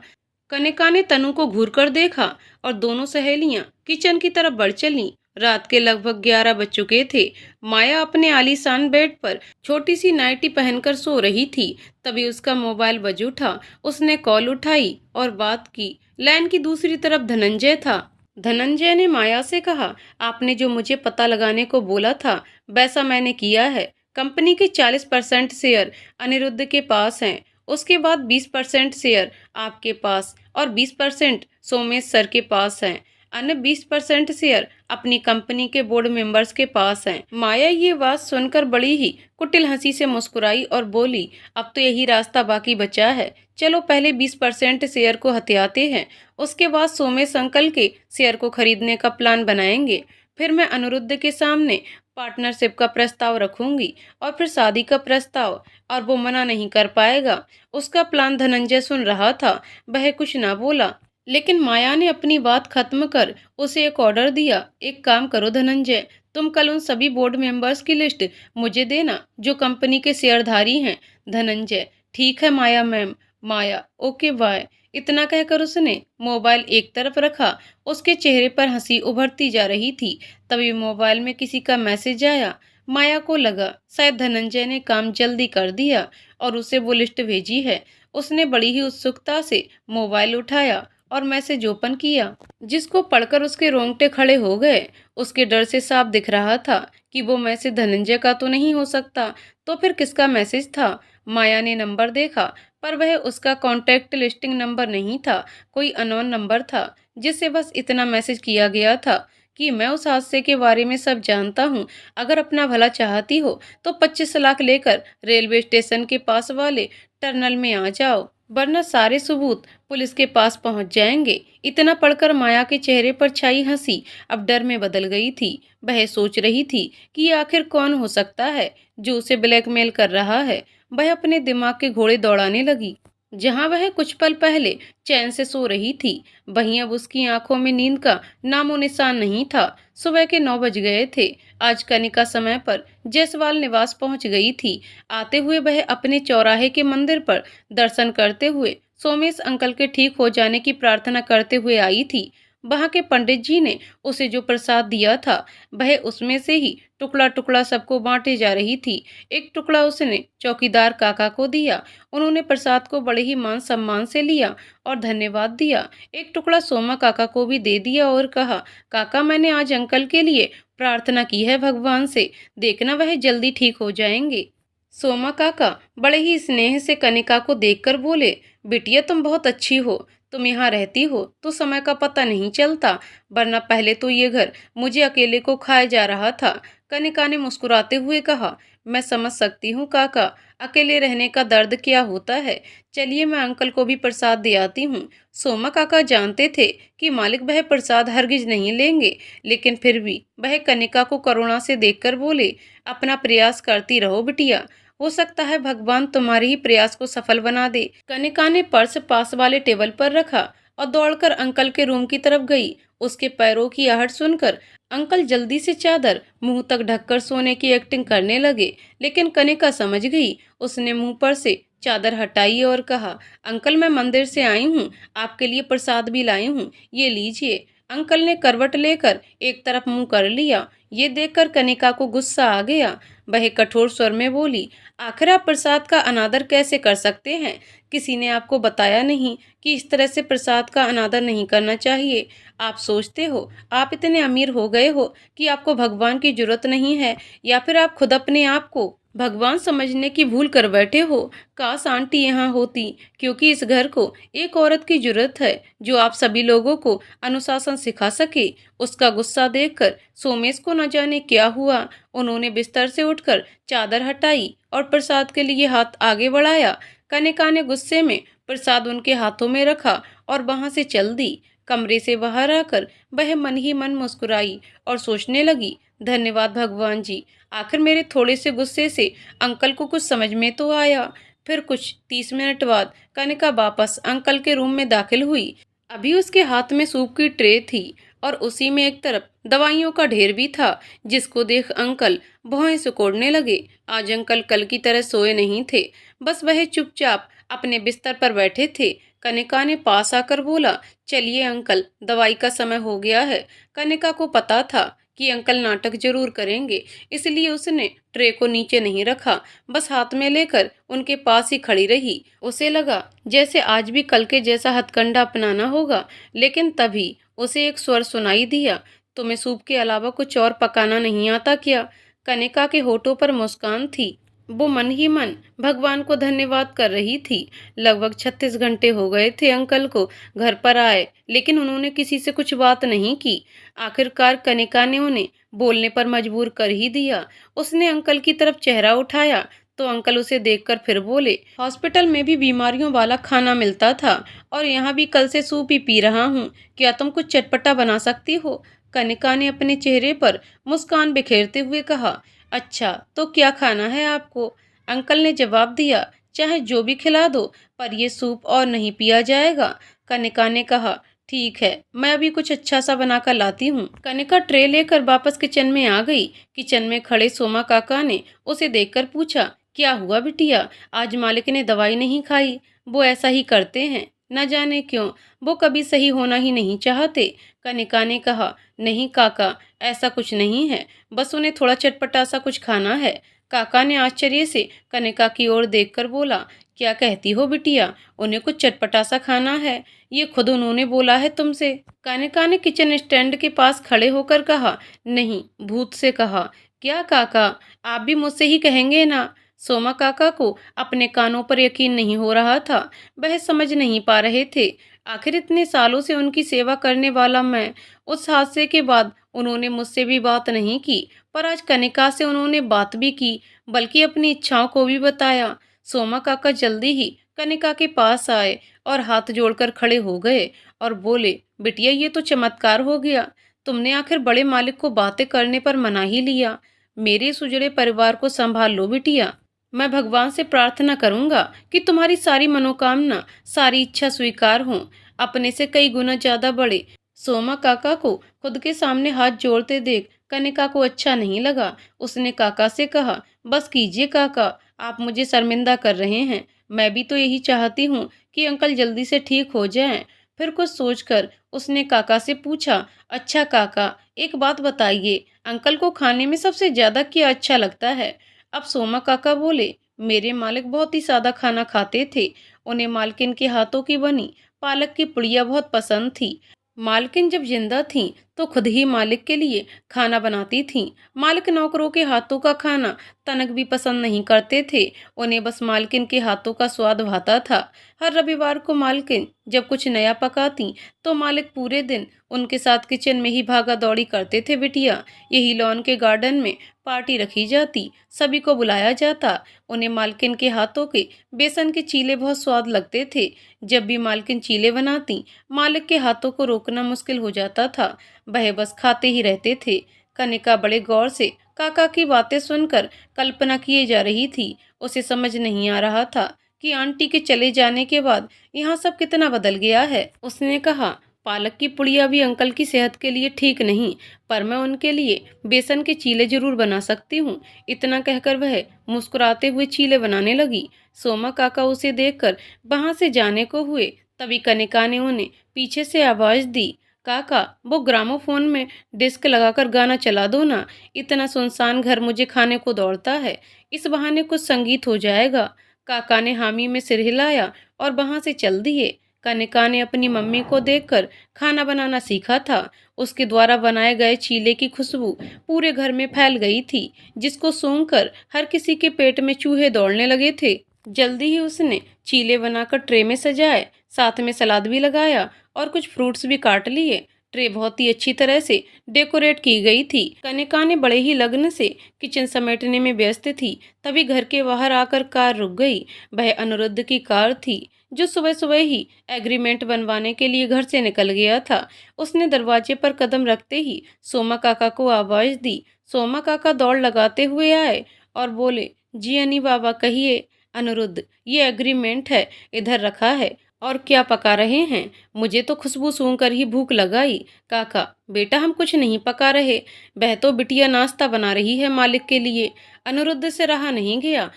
कनिका ने तनु को घूर कर देखा और दोनों सहेलियां किचन की तरफ बढ़ चलीं। रात के लगभग 11 बज चुके थे। माया अपने आलीशान बेड पर छोटी सी नाइटी पहनकर सो रही थी। तभी उसका मोबाइल बज उठा। उसने कॉल उठाई और बात की। लाइन की दूसरी तरफ धनंजय था। धनंजय ने माया से कहा, आपने जो मुझे पता लगाने को बोला था वैसा मैंने किया है। कंपनी के 40% शेयर अनिरुद्ध के पास हैं। उसके बाद 20% शेयर आपके पास और 20% सोमेश सर के पास हैं। अन्य 20% शेयर अपनी कंपनी के बोर्ड मेंबर्स के पास हैं। माया ये बात सुनकर बड़ी ही कुटिल हंसी से मुस्कुराई और बोली, अब तो यही रास्ता बाकी बचा है। चलो पहले 20% शेयर को हथियाते हैं, उसके बाद सोमेश अंकल के शेयर को खरीदने का प्लान बनाएंगे। फिर मैं अनिरुद्ध के सामने पार्टनरशिप का प्रस्ताव रखूंगी और फिर शादी का प्रस्ताव, और वो मना नहीं कर पाएगा। उसका प्लान धनंजय सुन रहा था। वह कुछ ना बोला, लेकिन माया ने अपनी बात खत्म कर उसे एक ऑर्डर दिया। एक काम करो धनंजय, तुम कल उन सभी बोर्ड मेंबर्स की लिस्ट मुझे देना जो कंपनी के शेयरधारी हैं। धनंजय, ठीक है माया मैम। माया, ओके बाय। इतना कहकर उसने मोबाइल एक तरफ रखा। उसके चेहरे पर हंसी उभरती जा रही थी। तभी मोबाइल में किसी का मैसेज आया। माया को लगा शायद धनंजय ने काम जल्दी कर दिया और उसे वो लिस्ट भेजी है। उसने बड़ी ही उत्सुकता से मोबाइल उठाया और मैसेज ओपन किया, जिसको पढ़कर उसके रोंगटे खड़े हो गए। उसके डर से साफ दिख रहा था कि वो मैसेज धनंजय का तो नहीं हो सकता। तो फिर किसका मैसेज था? माया ने नंबर देखा, पर वह उसका कॉन्टैक्ट लिस्टिंग नंबर नहीं था। कोई अननोन नंबर था, जिससे बस इतना मैसेज किया गया था कि मैं उस हादसे के बारे में सब जानता हूँ। अगर अपना भला चाहती हो तो 25 लाख लेकर रेलवे स्टेशन के पास वाले टनल में आ जाओ, वरना सारे सबूत पुलिस के पास पहुंच जाएंगे। इतना पढ़कर माया के चेहरे पर छाई हंसी अब डर में बदल गई थी। वह सोच रही थी कि ये आखिर कौन हो सकता है जो उसे ब्लैकमेल कर रहा है। वह अपने दिमाग के घोड़े दौड़ाने लगी। जहां वह कुछ पल पहले चैन से सो रही थी, वहीं अब उसकी आंखों में नींद का नामो निशान नहीं था। सुबह के 9 बज गए थे। आज कनिका समय पर जायसवाल निवास पहुंच गई थी। आते हुए वह अपने चौराहे के मंदिर पर दर्शन करते हुए सोमेश अंकल के ठीक हो जाने की प्रार्थना करते हुए आई थी। वहां के पंडित जी ने उसे जो प्रसाद दिया था, वह उसमें से ही टुकड़ा टुकड़ा सबको बांटे जा रही थी। एक टुकड़ा उसने चौकीदार काका को दिया। उन्होंने प्रसाद को बड़े ही मान सम्मान से लिया और धन्यवाद दिया। एक टुकड़ा सोमा काका को भी दे दिया और कहा, काका मैंने आज अंकल के लिए प्रार्थना की है भगवान से, देखना वह जल्दी ठीक हो जाएंगे। सोमा काका बड़े ही स्नेह से कनिका को देखकर बोले, बिटिया तुम बहुत अच्छी हो, तुम यहाँ रहती हो तो समय का पता नहीं चलता, वरना पहले तो ये घर मुझे अकेले को खाया जा रहा था। कनिका ने मुस्कुराते हुए कहा, मैं समझ सकती हूँ काका, अकेले रहने का दर्द क्या होता है। चलिए मैं अंकल को भी प्रसाद दे आती हूँ। सोमा काका जानते थे कि मालिक वह प्रसाद हरगिज नहीं लेंगे, लेकिन फिर भी वह कनिका को करुणा से देखकर बोले, अपना प्रयास करती रहो बिटिया, हो सकता है भगवान तुम्हारे ही प्रयास को सफल बना दे। कनिका ने पर्स पास वाले टेबल पर रखा और दौड़कर अंकल के रूम की तरफ गई। उसके पैरों की आहट सुनकर अंकल जल्दी से चादर मुंह तक ढककर सोने की एक्टिंग करने लगे, लेकिन कनिका समझ गई। उसने मुंह पर से चादर हटाई और कहा, अंकल मैं मंदिर से आई हूँ, आपके लिए प्रसाद भी लाई हूँ, ये लीजिए। अंकल ने करवट लेकर एक तरफ मुंह कर लिया। ये देखकर कनिका को गुस्सा आ गया। वह कठोर स्वर में बोली, आखिर आप प्रसाद का अनादर कैसे कर सकते हैं? किसी ने आपको बताया नहीं कि इस तरह से प्रसाद का अनादर नहीं करना चाहिए? आप सोचते हो आप इतने अमीर हो गए हो कि आपको भगवान की जरूरत नहीं है, या फिर आप खुद अपने आप को भगवान समझने की भूल कर बैठे हो? काश आंटी यहाँ होती, क्योंकि इस घर को एक औरत की जरूरत है जो आप सभी लोगों को अनुशासन सिखा सके। उसका गुस्सा देखकर सोमेश को न जाने क्या हुआ। उन्होंने बिस्तर से उठकर चादर हटाई और प्रसाद के लिए हाथ आगे बढ़ाया। कनिका ने गुस्से में प्रसाद उनके हाथों में रखा और वहां से चल दी। कमरे से बाहर आकर वह मन ही मन मुस्कुराई और सोचने लगी, धन्यवाद भगवान जी, आखिर मेरे थोड़े से गुस्से से अंकल को कुछ समझ में तो आया। फिर कुछ 30 मिनट बाद कनिका वापस अंकल के रूम में दाखिल हुई। अभी उसके हाथ में सूप की ट्रे थी और उसी में एक तरफ दवाइयों का ढेर भी था, जिसको देख अंकल भौहें सिकोड़ने लगे। आज अंकल कल की तरह सोए नहीं थे, बस वह चुपचाप अपने बिस्तर पर बैठे थे। कनिका ने पास आकर बोला, चलिए अंकल, दवाई का समय हो गया है। कनिका को पता था कि अंकल नाटक जरूर करेंगे, इसलिए उसने ट्रे को नीचे नहीं रखा, बस हाथ में लेकर उनके पास ही खड़ी रही। उसे लगा जैसे आज भी कल के जैसा हथकंडा अपनाना होगा, लेकिन तभी उसे एक स्वर सुनाई दिया, तुम्हें सूप के अलावा कुछ और पकाना नहीं आता क्या? कनिका के होठों पर मुस्कान थी। वो मन ही मन भगवान को धन्यवाद कर रही थी। लगभग 36 घंटे हो गए थे अंकल को घर पर आए, लेकिन उन्होंने किसी से कुछ बात नहीं की। आखिरकार कनिका ने उन्हें बोलने पर मजबूर कर ही दिया। उसने अंकल की तरफ चेहरा उठाया तो अंकल उसे देखकर फिर बोले, हॉस्पिटल में भी बीमारियों वाला खाना मिलता था और यहाँ भी कल से सूप ही पी रहा हूँ। क्या तुम कुछ चटपटा बना सकती हो? कनिका ने अपने चेहरे पर मुस्कान बिखेरते हुए कहा, अच्छा तो क्या खाना है आपको? अंकल ने जवाब दिया, चाहे जो भी खिला दो, पर ये सूप और नहीं पिया जाएगा। कनिका ने कहा, ठीक है, मैं अभी कुछ अच्छा सा बनाकर लाती हूँ। कनिका ट्रे लेकर वापस किचन में आ गई। किचन में खड़े सोमा काका ने उसे देखकर पूछा, क्या हुआ बिटिया, आज मालिक ने दवाई नहीं खाई? वो ऐसा ही करते हैं, न जाने क्यों, वो कभी सही होना ही नहीं चाहते। कनिका ने कहा, नहीं काका, ऐसा कुछ नहीं है, बस उन्हें थोड़ा चटपटा सा कुछ खाना है। काका ने आश्चर्य से कनिका की ओर देखकर बोला, क्या कहती हो बिटिया, उन्हें कुछ चटपटा सा खाना है? ये खुद उन्होंने बोला है तुमसे? कनिका ने किचन स्टैंड के पास खड़े होकर कहा, नहीं, भूत से कहा। क्या काका, आप भी मुझसे ही कहेंगे ना? सोमा काका को अपने कानों पर यकीन नहीं हो रहा था। वह समझ नहीं पा रहे थे, आखिर इतने सालों से उनकी सेवा करने वाला मैं, उस हादसे के बाद उन्होंने मुझसे भी बात नहीं की, पर आज कनिका से उन्होंने बात भी की, बल्कि अपनी इच्छाओं को भी बताया। सोमा काका जल्दी ही कनिका के पास आए और हाथ जोड़कर खड़े हो गए और बोले, बिटिया ये तो चमत्कार हो गया, तुमने आखिर बड़े मालिक को बातें करने पर मना ही लिया। मेरे इस उजड़े परिवार को संभाल लो बिटिया। मैं भगवान से प्रार्थना करूंगा कि तुम्हारी सारी मनोकामना, सारी इच्छा स्वीकार हों, अपने से कई गुना ज्यादा बड़े। सोमा काका को खुद के सामने हाथ जोड़ते देख कनिका को अच्छा नहीं लगा। उसने काका से कहा, बस कीजिए काका, आप मुझे शर्मिंदा कर रहे हैं। मैं भी तो यही चाहती हूँ कि अंकल जल्दी से ठीक हो जाएं। फिर कुछ सोचकर उसने काका से पूछा, अच्छा काका, एक बात बताइए, अंकल को खाने में सबसे ज्यादा क्या अच्छा लगता है? अब सोमा काका बोले, मेरे मालिक बहुत ही सादा खाना खाते थे। उन्हें मालकिन के हाथों की बनी पालक की पुड़िया बहुत पसंद थी। मालकिन जब जिंदा थीं तो खुद ही मालिक के लिए खाना बनाती थीं। मालिक नौकरों के हाथों का खाना तनक भी पसंद नहीं करते थे, उन्हें बस मालकिन के हाथों का स्वाद भाता था। हर रविवार को मालकिन जब कुछ नया पकाती तो मालिक पूरे दिन उनके साथ किचन में ही भागा दौड़ी करते थे बिटिया। यही लॉन के गार्डन में पार्टी रखी जाती, सभी को बुलाया जाता। उन्हें मालकिन के हाथों के बेसन के चीले बहुत स्वाद लगते थे। जब भी मालकिन चीले बनाती, मालिक के हाथों को रोकना मुश्किल हो जाता था, वह बस खाते ही रहते थे। कनिका बड़े गौर से काका की बातें सुनकर कल्पना किए जा रही थी। उसे समझ नहीं आ रहा था कि आंटी के चले जाने के बाद यहाँ सब कितना बदल गया है। उसने कहा, पालक की पुड़िया भी अंकल की सेहत के लिए ठीक नहीं, पर मैं उनके लिए बेसन के चीले जरूर बना सकती हूँ। इतना कहकर वह मुस्कुराते हुए चीले बनाने लगी। सोमा काका उसे देखकर वहां से जाने को हुए, तभी कनिका ने उन्हें पीछे से आवाज दी, काका, वो ग्रामोफोन में डिस्क लगाकर गाना चला दो ना, इतना सुनसान घर मुझे खाने को दौड़ता है, इस बहाने कुछ संगीत हो जाएगा। काका ने हामी में सिर हिलाया और वहां से चल दिए। कनिका ने अपनी मम्मी को देखकर खाना बनाना सीखा था। उसके द्वारा बनाए गए चीले की खुशबू पूरे घर में फैल गई थी, जिसको सूंघकर हर किसी के पेट में चूहे दौड़ने लगे थे। जल्दी ही उसने चीले बनाकर ट्रे में सजाए, साथ में सलाद भी लगाया और कुछ फ्रूट्स भी काट लिए। ट्रे बहुत ही अच्छी तरह से डेकोरेट की गई थी। कनिका ने बड़े ही लगन से किचन समेटने में व्यस्त थी, तभी घर के बाहर आकर कार रुक गई। वह अनिरुद्ध की कार थी, जो सुबह सुबह ही एग्रीमेंट बनवाने के लिए घर से निकल गया था। उसने दरवाजे पर कदम रखते ही सोमा काका को आवाज दी। सोमा काका दौड़ लगाते हुए आए और बोले, जी अनी बाबा कहिए। अनिरुद्ध, ये एग्रीमेंट है, इधर रखा है। और क्या पका रहे हैं? मुझे तो खुशबू सूंघ कर ही भूख लगाई। काका, बेटा हम कुछ नहीं पका रहे, वह तो बिटिया नाश्ता बना रही है मालिक के लिए। अनिरुद्ध से रहा नहीं गया।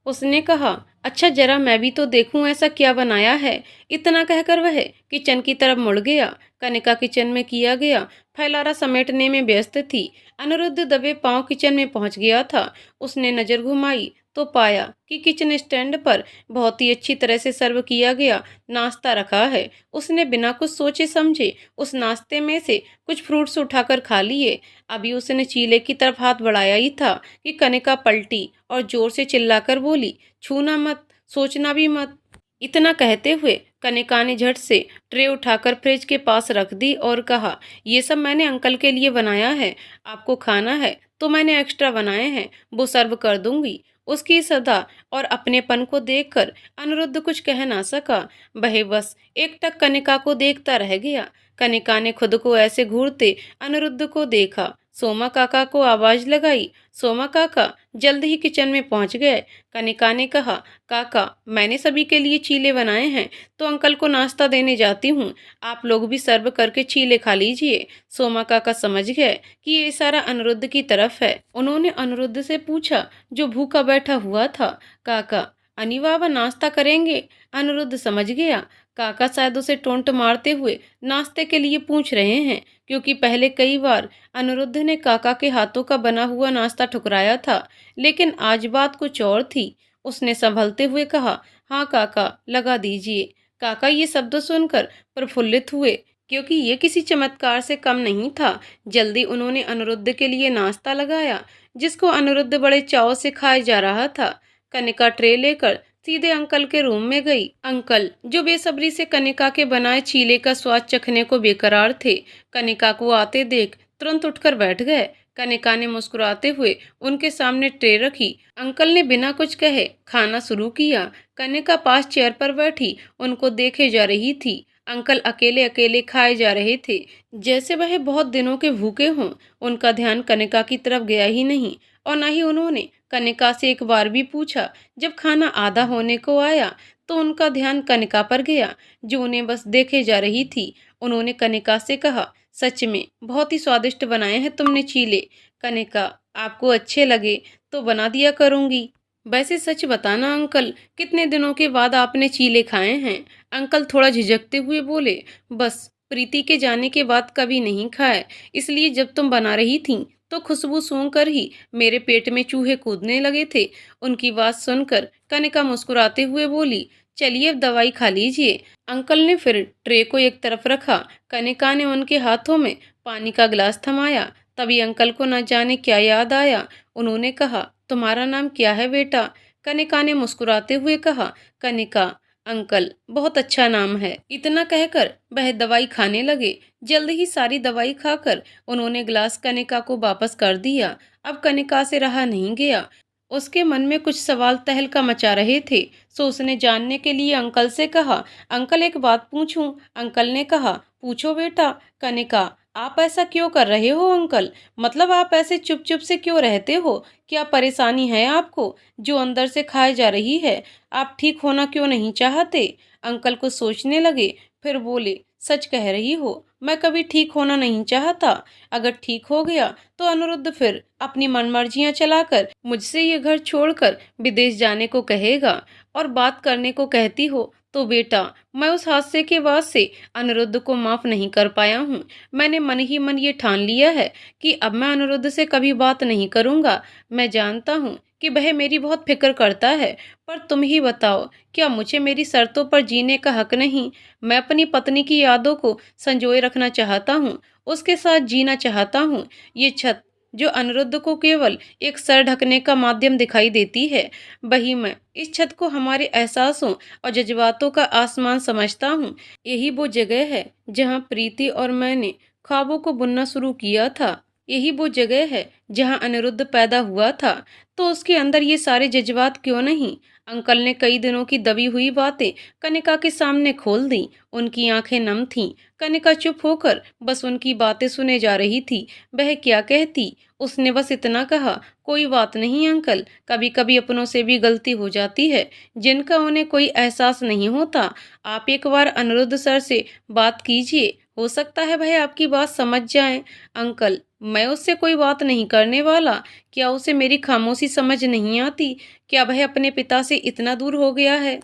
उसने कहा, अच्छा जरा मैं भी तो देखूं ऐसा क्या बनाया है। इतना कहकर वह किचन की तरफ मुड़ गया। कनिका किचन में किया गया फैलारा समेटने में व्यस्त थी। अनिरुद्ध दबे पांव किचन में पहुंच गया था। उसने नजर घुमाई तो पाया कि किचन स्टैंड पर बहुत ही अच्छी तरह से सर्व किया गया नाश्ता रखा है। उसने बिना कुछ सोचे समझे उस नाश्ते में से कुछ फ्रूट्स उठाकर खा लिए। अभी उसने चीले की तरफ हाथ बढ़ाया ही था कि कनिका पलटी और जोर से चिल्लाकर बोली, छूना मत, सोचना भी मत। इतना कहते हुए कनिका ने झट से ट्रे उठाकर फ्रिज के पास रख दी और कहा, ये सब मैंने अंकल के लिए बनाया है, आपको खाना है तो मैंने एक्स्ट्रा बनाए हैं, वो सर्व कर दूंगी। उसकी सदा और अपनेपन को देखकर अनिरुद्ध कुछ कह ना सका। वह बस एकटक कनिका को देखता रह गया। कनिका ने खुद को ऐसे घूरते अनिरुद्ध को देखा। सोमा काका को आवाज लगाई। सोमा काका जल्द ही किचन में पहुंच गए। कनिका ने कहा, काका मैंने सभी के लिए चीले बनाए हैं तो अंकल को नाश्ता देने जाती हूँ, आप लोग भी सर्व करके चीले खा लीजिए। सोमा काका समझ गए कि ये इशारा अनिरुद्ध की तरफ है। उन्होंने अनिरुद्ध से पूछा जो भूखा बैठा हुआ था, काका अनी बाबा नाश्ता करेंगे? अनिरुद्ध समझ गया काका शायद उसे टोंट मारते हुए नाश्ते के लिए पूछ रहे हैं, क्योंकि पहले कई बार अनिरुद्ध ने काका के हाथों का बना हुआ नाश्ता ठुकराया था, लेकिन आज बात कुछ और थी। उसने संभलते हुए कहा, हाँ काका लगा दीजिए। काका ये शब्द सुनकर प्रफुल्लित हुए, क्योंकि ये किसी चमत्कार से कम नहीं था। जल्दी उन्होंने अनिरुद्ध के लिए नाश्ता लगाया, जिसको अनिरुद्ध बड़े चाव से खाए जा रहा था। कनिका ट्रे लेकर सीधे अंकल के रूम में गई। अंकल जो बेसब्री से कनिका के बनाए चीले का स्वाद चखने को बेकरार थे, कनिका को आते देख तुरंत उठकर बैठ गए। कनिका ने मुस्कुराते हुए उनके सामने ट्रे रखी। अंकल ने बिना कुछ कहे खाना शुरू किया। कनिका पास चेयर पर बैठी उनको देखे जा रही थी। अंकल अकेले अकेले खाए जा रहे थे, जैसे वह बहुत दिनों के भूखे हों। उनका ध्यान कनिका की तरफ गया ही नहीं, और न ही उन्होंने कनिका से एक बार भी पूछा। जब खाना आधा होने को आया तो उनका ध्यान कनिका पर गया, जो उन्हें बस देखे जा रही थी। उन्होंने कनिका से कहा, सच में बहुत ही स्वादिष्ट बनाए हैं तुमने चीले। कनिका, आपको अच्छे लगे तो बना दिया करूंगी। वैसे सच बताना अंकल, कितने दिनों के बाद आपने चीले खाए हैं? अंकल थोड़ा झिझकते हुए बोले, बस प्रीति के जाने के बाद कभी नहीं खाए, इसलिए जब तुम बना रही थी तो खुशबू सूंघ कर ही मेरे पेट में चूहे कूदने लगे थे। उनकी बात सुनकर कनिका मुस्कुराते हुए बोली, चलिए अब दवाई खा लीजिए। अंकल ने फिर ट्रे को एक तरफ रखा। कनिका ने उनके हाथों में पानी का गिलास थमाया। तभी अंकल को न जाने क्या याद आया। उन्होंने कहा, तुम्हारा नाम क्या है बेटा? कनिका ने मुस्कुराते हुए कहा, कनिका। अंकल, बहुत अच्छा नाम है। इतना कहकर वह दवाई खाने लगे। जल्द ही सारी दवाई खाकर उन्होंने गिलास कनिका को वापस कर दिया। अब कनिका से रहा नहीं गया। उसके मन में कुछ सवाल तहलका मचा रहे थे, सो उसने जानने के लिए अंकल से कहा, अंकल एक बात पूछूं? अंकल ने कहा, पूछो बेटा। कनिका, आप ऐसा क्यों कर रहे हो अंकल? मतलब आप ऐसे चुप चुप से क्यों रहते हो? क्या परेशानी है आपको जो अंदर से खाए जा रही है? आप ठीक होना क्यों नहीं चाहते? अंकल कुछ सोचने लगे, फिर बोले, सच कह रही हो, मैं कभी ठीक होना नहीं चाहता। अगर ठीक हो गया तो अनिरुद्ध फिर अपनी मनमर्जियां चलाकर मुझसे ये घर छोड़कर विदेश जाने को कहेगा। और बात करने को कहती हो तो बेटा, मैं उस हादसे के बाद से अनिरुद्ध को माफ नहीं कर पाया हूँ। मैंने मन ही मन ये ठान लिया है कि अब मैं अनिरुद्ध से कभी बात नहीं करूँगा। मैं जानता हूँ कि वह मेरी बहुत फिक्र करता है, पर तुम ही बताओ, क्या मुझे मेरी शर्तों पर जीने का हक नहीं? मैं अपनी पत्नी की यादों को संजोए रखना चाहता हूँ, उसके साथ जीना चाहता हूँ। ये छत जो अनिरुद्ध को केवल एक सर ढकने का माध्यम दिखाई देती है, वही मैं इस छत को हमारे एहसासों और जज्बातों का आसमान समझता हूँ। यही वो जगह है जहाँ प्रीति और मैंने ख्वाबों को बुनना शुरू किया था। यही वो जगह है जहां अनिरुद्ध पैदा हुआ था, तो उसके अंदर ये सारे जज्बात क्यों नहीं? अंकल ने कई दिनों की दबी हुई बातें कनिका के सामने खोल दी। उनकी आंखें नम थीं। कनिका चुप होकर बस उनकी बातें सुने जा रही थी। वह क्या कहती? उसने बस इतना कहा, कोई बात नहीं अंकल, कभी कभी अपनों से भी गलती हो जाती है, जिनका उन्हें कोई एहसास नहीं होता। आप एक बार अनिरुद्ध सर से बात कीजिए, हो सकता है वह आपकी बात समझ जाएं। अंकल, मैं उससे कोई बात नहीं करने वाला। क्या उसे मेरी खामोशी समझ नहीं आती? क्या वह अपने पिता से इतना दूर हो गया है?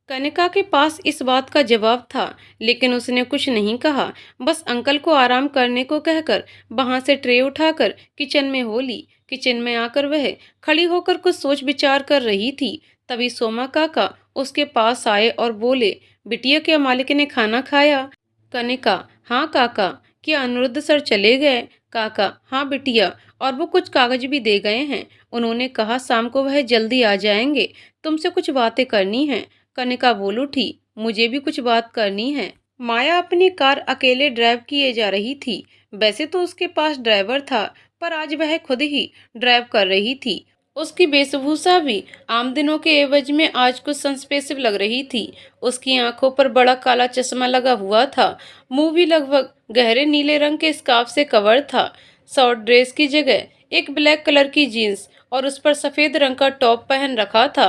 कनिका के पास इस बात का जवाब था, लेकिन उसने कुछ नहीं कहा। बस अंकल को आराम करने को कहकर वहां से ट्रे उठाकर किचन में हो ली। किचन में आकर वह खड़ी होकर कुछ सोच विचार कर रही थी। तभी सोमा काका उसके पास आए और बोले, बिटिया क्या मालिक ने खाना खाया? कनिका, हाँ काका। क्या अनिरुद्ध सर चले गए? काका, हाँ बिटिया, और वो कुछ कागज भी दे गए हैं। उन्होंने कहा शाम को वह जल्दी आ जाएंगे, तुमसे कुछ बातें करनी है। कनिका बोल उठी, मुझे भी कुछ बात करनी है। माया अपनी कार अकेले ड्राइव किए जा रही थी। वैसे तो उसके पास ड्राइवर था, पर आज वह खुद ही ड्राइव कर रही थी। उसकी वेशभूषा भी आम दिनों के एवज में आज कुछ सस्पेंसिव लग रही थी। उसकी आंखों पर बड़ा काला चश्मा लगा हुआ था। मुंह भी लगभग गहरे नीले रंग के स्कार्फ से कवर था। शॉर्ट ड्रेस की जगह एक ब्लैक कलर की जीन्स और उस पर सफेद रंग का टॉप पहन रखा था।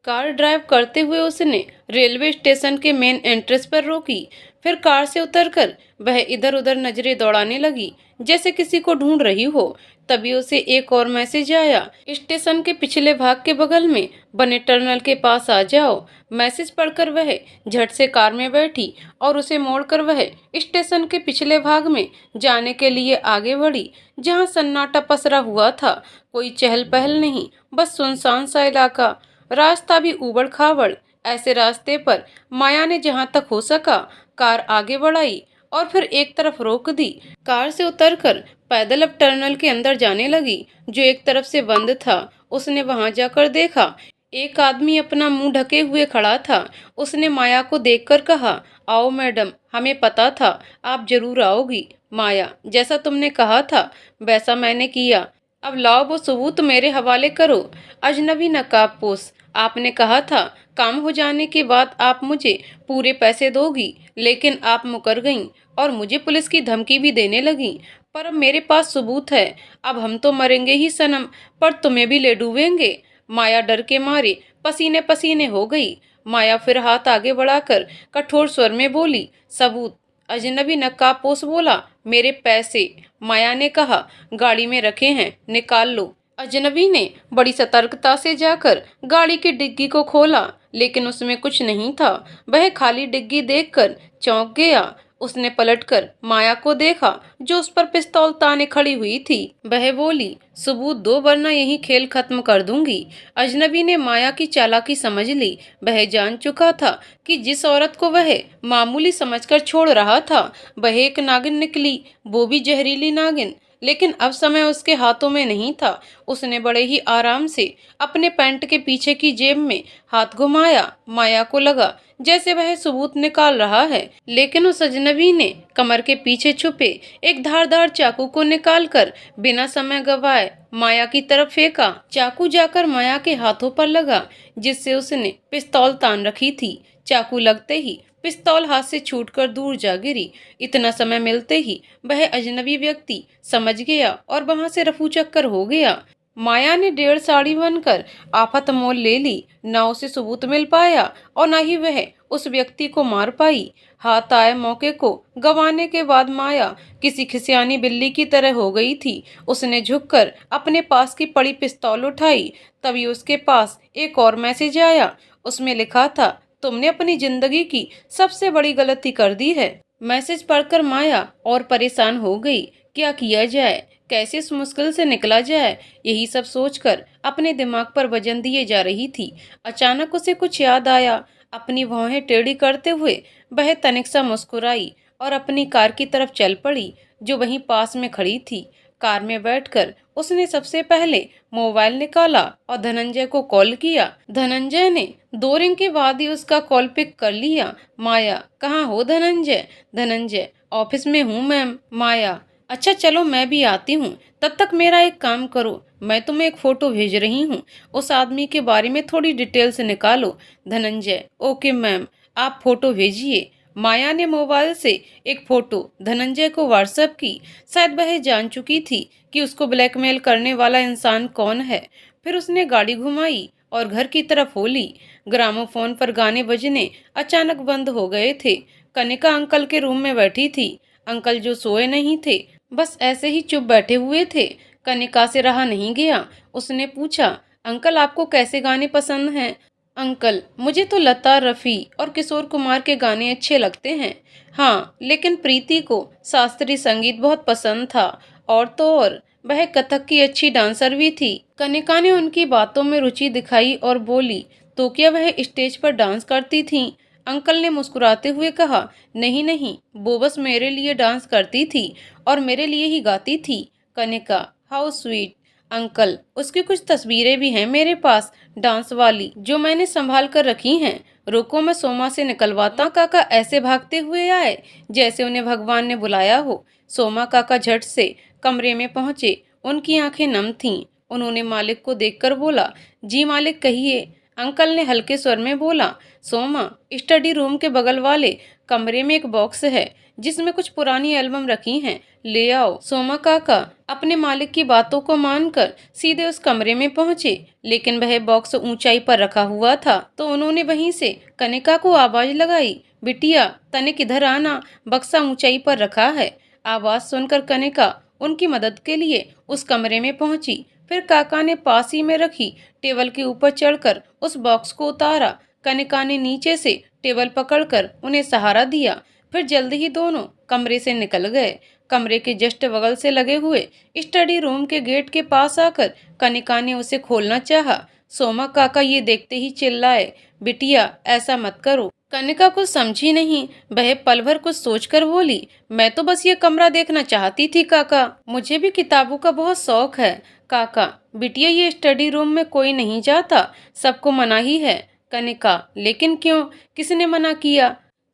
कार ड्राइव करते हुए उसने रेलवे स्टेशन के मेन एंट्रेंस पर रोकी। फिर कार से उतरकर वह इधर उधर नजरें दौड़ाने लगी, जैसे किसी को ढूंढ रही हो। तभी उसे एक और मैसेज आया, स्टेशन के पिछले भाग के बगल में बने टर्मिनल के पास आ जाओ। मैसेज पढ़कर वह झट से कार में बैठी और उसे मोड़कर वह स्टेशन के पिछले भाग में जाने के लिए आगे बढ़ी, जहां सन्नाटा पसरा हुआ था। कोई चहल पहल नहीं, बस सुनसान सा इलाका। रास्ता भी ऊबड़ खाबड़। ऐसे रास्ते पर माया ने जहां तक हो सका कार आगे बढ़ाई और फिर एक तरफ रोक दी। कार से उतरकर पैदल अब टनल के अंदर जाने लगी, जो एक तरफ से बंद था। उसने वहां जाकर देखा, एक आदमी अपना मुंह ढके हुए खड़ा था। उसने माया को देखकर कहा, आओ मैडम, हमें पता था आप जरूर आओगी। माया, जैसा तुमने कहा था वैसा मैंने किया। अब लाओ वो सबूत मेरे हवाले करो। अजनबी नकाबपोश, आपने कहा था काम हो जाने के बाद आप मुझे पूरे पैसे दोगी, लेकिन आप मुकर गईं और मुझे पुलिस की धमकी भी देने लगीं। पर अब मेरे पास सबूत है। अब हम तो मरेंगे ही सनम, पर तुम्हें भी ले डूबेंगे। माया डर के मारे पसीने पसीने हो गई। माया फिर हाथ आगे बढ़ाकर कठोर स्वर में बोली, सबूत? अजनबी नकाबपोश बोला, मेरे पैसे। माया ने कहा, गाड़ी में रखे हैं, निकाल लो। अजनबी ने बड़ी सतर्कता से जाकर गाड़ी की डिग्गी को खोला, लेकिन उसमें कुछ नहीं था। वह खाली डिग्गी देखकर चौंक गया। उसने पलटकर माया को देखा, जो उस पर पिस्तौल ताने खड़ी हुई थी। वह बोली, सबूत दो वरना यही खेल खत्म कर दूंगी। अजनबी ने माया की चालाकी समझ ली। वह जान चुका था कि जिस औरत को वह मामूली समझकर छोड़ रहा था, वह एक नागिन निकली, वो भी जहरीली नागिन। लेकिन अब समय उसके हाथों में नहीं था। उसने बड़े ही आराम से अपने पैंट के पीछे की जेब में हाथ घुमाया। माया को लगा जैसे वह सबूत निकाल रहा है, लेकिन उस अजनबी ने कमर के पीछे छुपे एक धारदार चाकू को निकालकर बिना समय गवाए माया की तरफ फेंका। चाकू जाकर माया के हाथों पर लगा, जिससे उसने पिस्तौल तान रखी थी। चाकू लगते ही पिस्तौल हाथ से छूटकर दूर जा गिरी। इतना समय मिलते ही वह अजनबी व्यक्ति समझ गया और वहां से रफू चक्कर हो गया। माया ने 1.5 साड़ी बनकर आफत मोल ले ली। न उसे सबूत मिल पाया और न ही वह उस व्यक्ति को मार पाई। हाथ आए मौके को गंवाने के बाद माया किसी खिसियानी बिल्ली की तरह हो गई थी। उसने झुककर अपने पास की पड़ी पिस्तौल उठाई। तभी उसके पास एक और मैसेज आया। उसमें लिखा था, तुमने अपनी जिंदगी की सबसे बड़ी गलती कर दी है। मैसेज पढ़कर माया और परेशान हो गई। क्या किया जाए, कैसे इस मुश्किल से निकला जाए, यही सब सोचकर अपने दिमाग पर वजन दिए जा रही थी। अचानक उसे कुछ याद आया। अपनी भौहें टेढ़ी करते हुए वह तनिक सा मुस्कुराई और अपनी कार की तरफ चल पड़ी, जो वहीं पास में खड़ी थी। कार में बैठकर उसने सबसे पहले मोबाइल निकाला और धनंजय को कॉल किया। धनंजय ने 2 रिंग के बाद ही उसका कॉल पिक कर लिया। माया, कहाँ हो धनंजय? धनंजय, ऑफिस में हूँ मैम। माया, अच्छा चलो मैं भी आती हूँ, तब तक मेरा एक काम करो, मैं तुम्हें एक फोटो भेज रही हूँ, उस आदमी के बारे में थोड़ी डिटेल्स निकालो। धनंजय, ओके मैम, आप फोटो भेजिए। माया ने मोबाइल से एक फोटो धनंजय को व्हाट्सएप की। शायद वह जान चुकी थी कि उसको ब्लैकमेल करने वाला इंसान कौन है। फिर उसने गाड़ी घुमाई और घर की तरफ हो ली। ग्रामोफोन पर गाने बजने अचानक बंद हो गए थे। कनिका अंकल के रूम में बैठी थी। अंकल जो सोए नहीं थे, बस ऐसे ही चुप बैठे हुए थे। कनिका से रहा नहीं गया, उसने पूछा, अंकल आपको कैसे गाने पसंद हैं? अंकल, मुझे तो लता, रफ़ी और किशोर कुमार के गाने अच्छे लगते हैं। हाँ, लेकिन प्रीति को शास्त्रीय संगीत बहुत पसंद था। और तो और वह कथक की अच्छी डांसर भी थी। कनिका ने उनकी बातों में रुचि दिखाई और बोली, तो क्या वह स्टेज पर डांस करती थीं? अंकल ने मुस्कुराते हुए कहा, नहीं नहीं, वो बस मेरे लिए डांस करती थी और मेरे लिए ही गाती थी। Kanika, how sweet. अंकल, उसकी कुछ तस्वीरें भी हैं मेरे पास, डांस वाली, जो मैंने संभाल कर रखी हैं। रुको मैं सोमा से निकलवाता। काका ऐसे भागते हुए आए जैसे उन्हें भगवान ने बुलाया हो। सोमा काका झट से कमरे में पहुंचे। उनकी आंखें नम थीं। उन्होंने मालिक को देखकर बोला, जी मालिक कहिए। अंकल ने हल्के स्वर में बोला, सोमा, स्टडी रूम के बगल वाले कमरे में एक बॉक्स है जिसमें कुछ पुरानी एल्बम रखी हैं, ले आओ। सोमा काका अपने मालिक की बातों को मानकर सीधे उस कमरे में पहुंचे, लेकिन वह बॉक्स ऊंचाई पर रखा हुआ था, तो उन्होंने वहीं से कनिका को आवाज लगाई, बिटिया तनिक इधर आना, बक्सा ऊंचाई पर रखा है। आवाज सुनकर कनिका उनकी मदद के लिए उस कमरे में पहुंची। फिर काका ने पास ही में रखी टेबल के ऊपर चढ़कर उस बॉक्स को उतारा। कनिका ने नीचे से टेबल पकड़कर उन्हें सहारा दिया। फिर जल्दी ही दोनों कमरे से निकल गए। कमरे के जस्ट बगल से लगे हुए स्टडी रूम के गेट के पास आकर कनिका ने उसे खोलना चाहा। सोमा काका ये देखते ही चिल्लाए, बिटिया ऐसा मत करो। कनिका कुछ समझी नहीं। वह पल भर कुछ सोचकर बोली, मैं तो बस ये कमरा देखना चाहती थी काका, मुझे भी किताबों का बहुत शौक है। काका, बिटिया ये स्टडी रूम में कोई नहीं जाता, सबको मना ही है। कनिका, लेकिन क्यों, किसने मना किया?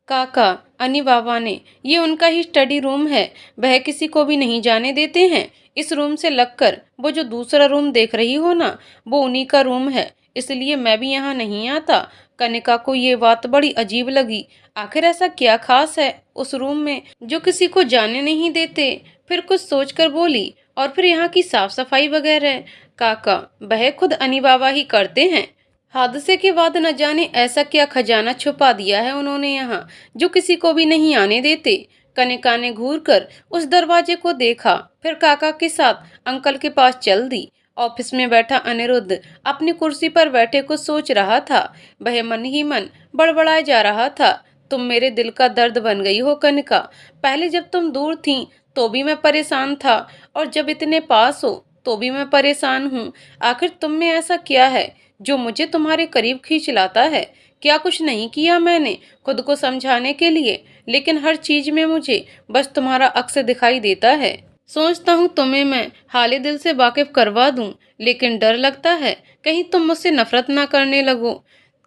काका, अनी बाबा ने, ये उनका ही स्टडी रूम है, वह किसी को भी नहीं जाने देते हैं। इस रूम से लगकर वो जो दूसरा रूम देख रही हो ना, वो उन्हीं का रूम है, इसलिए मैं भी यहाँ नहीं आता। कनिका को ये बात बड़ी अजीब लगी। आखिर ऐसा क्या खास है उस रूम में जो किसी को जाने नहीं देते? फिर कुछ सोचकर बोली, और फिर यहाँ की साफ सफाई वगैरह? काका, वह खुद अनी बाबा ही करते हैं। हादसे के बाद न जाने ऐसा क्या खजाना छुपा दिया है उन्होंने यहाँ, जो किसी को भी नहीं आने देते। कनिका ने घूरकर उस दरवाजे को देखा, फिर काका के साथ अंकल के पास चल दी। ऑफिस में बैठा अनिरुद्ध अपनी कुर्सी पर बैठे कुछ सोच रहा था। वह मन ही मन बड़बड़ाए जा रहा था, तुम मेरे दिल का दर्द बन गई हो कनिका। पहले जब तुम दूर थी तो भी मैं परेशान था, और जब इतने पास हो तो भी मैं परेशान हूँ। आखिर तुम में ऐसा क्या है जो मुझे तुम्हारे करीब खींच लाता है? क्या कुछ नहीं किया मैंने खुद को समझाने के लिए, लेकिन हर चीज में मुझे बस तुम्हारा अक्स दिखाई देता है। सोचता हूँ तुम्हें मैं हाले दिल से वाकिफ करवा दूं, लेकिन डर लगता है कहीं तुम मुझसे नफरत ना करने लगो।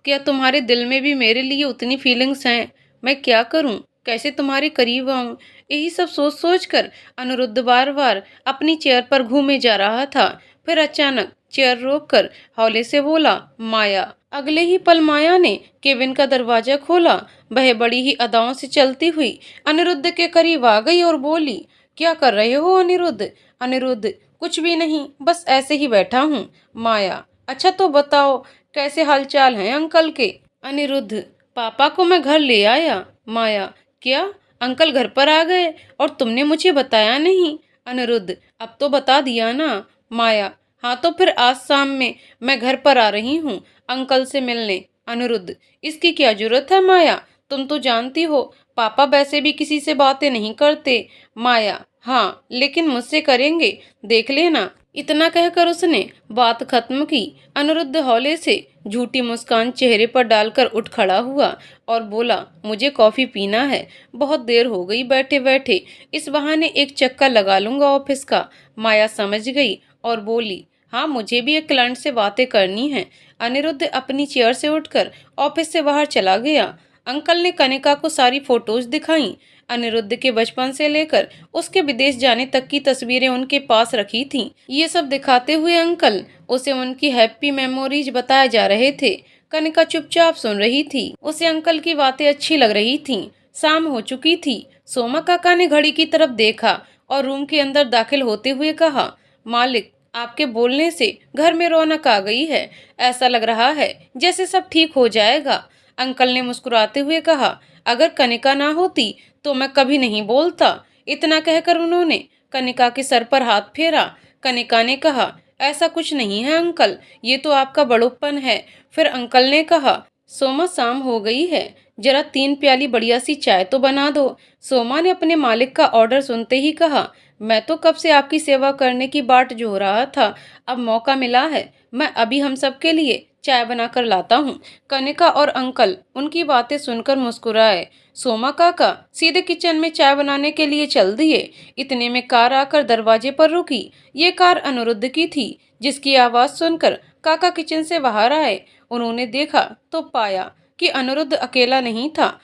क्या तुम्हारे दिल में भी मेरे लिए उतनी फीलिंग्स हैं? मैं क्या करूं, कैसे तुम्हारे करीब आऊं? यही सब सोच सोच कर अनिरुद्ध बार बार अपनी चेयर पर घूमे जा रहा था। फिर अचानक चेयर रोककर हौले से बोला, माया। अगले ही पल माया ने केबिन का दरवाजा खोला। वह बड़ी ही अदाओं से चलती हुई अनिरुद्ध के करीब आ गई और बोली, क्या कर रहे हो अनिरुद्ध? अनिरुद्ध, कुछ भी नहीं, बस ऐसे ही बैठा हूँ। माया, अच्छा तो बताओ कैसे हालचाल हैं अंकल के? अनिरुद्ध, पापा को मैं घर ले आया। माया, क्या, अंकल घर पर आ गए और तुमने मुझे बताया नहीं? अनिरुद्ध, अब तो बता दिया ना। माया, हाँ तो फिर आज शाम में मैं घर पर आ रही हूँ अंकल से मिलने। अनिरुद्ध, इसकी क्या जरूरत है माया, तुम तो जानती हो पापा वैसे भी किसी से बातें नहीं करते। माया, हाँ लेकिन मुझसे करेंगे, देख लेना। इतना कहकर उसने बात खत्म की। अनिरुद्ध हौले से झूठी मुस्कान चेहरे पर डालकर उठ खड़ा हुआ और बोला, मुझे कॉफी पीना है, बहुत देर हो गई बैठे बैठे, इस बहाने एक चक्कर लगा लूंगा ऑफिस का। माया समझ गई और बोली, हाँ मुझे भी एक क्लाइंट से बातें करनी है। अनिरुद्ध अपनी चेयर से उठकर ऑफिस से बाहर चला गया। अंकल ने कनिका को सारी फोटोज दिखाई। अनिरुद्ध के बचपन से लेकर उसके विदेश जाने तक की तस्वीरें उनके पास रखी थीं। ये सब दिखाते हुए अंकल उसे उनकी हैप्पी मेमोरीज बताए जा रहे थे। कनिका चुपचाप सुन रही थी। उसे अंकल की बातें अच्छी लग रही थीं। शाम हो चुकी थी। सोमा काका ने घड़ी की तरफ देखा और रूम के अंदर दाखिल होते हुए कहा, मालिक, आपके बोलने से घर में रौनक आ गई है। ऐसा लग रहा है जैसे सब ठीक हो जाएगा। अंकल ने मुस्कुराते हुए कहा, अगर कनिका ना होती तो मैं कभी नहीं बोलता। इतना कहकर उन्होंने कनिका के सर पर हाथ फेरा। कनिका ने कहा, ऐसा कुछ नहीं है अंकल, ये तो आपका बड़प्पन है। फिर अंकल ने कहा, सोमा, शाम हो गई है, जरा 3 प्याली बढ़िया सी चाय तो बना दो। सोमा ने अपने मालिक का ऑर्डर सुनते ही कहा, मैं तो कब से आपकी सेवा करने की बाट जो रहा था, अब मौका मिला है, मैं अभी हम सब के लिए चाय बनाकर लाता हूँ। कनिका और अंकल उनकी बातें सुनकर मुस्कुराए। सोमा काका सीधे किचन में चाय बनाने के लिए चल दिए। इतने में कार आकर दरवाजे पर रुकी। ये कार अनिरुद्ध की थी, जिसकी आवाज सुनकर काका किचन से बाहर आए। उन्होंने देखा तो पाया कि अनिरुद्ध अकेला नहीं था।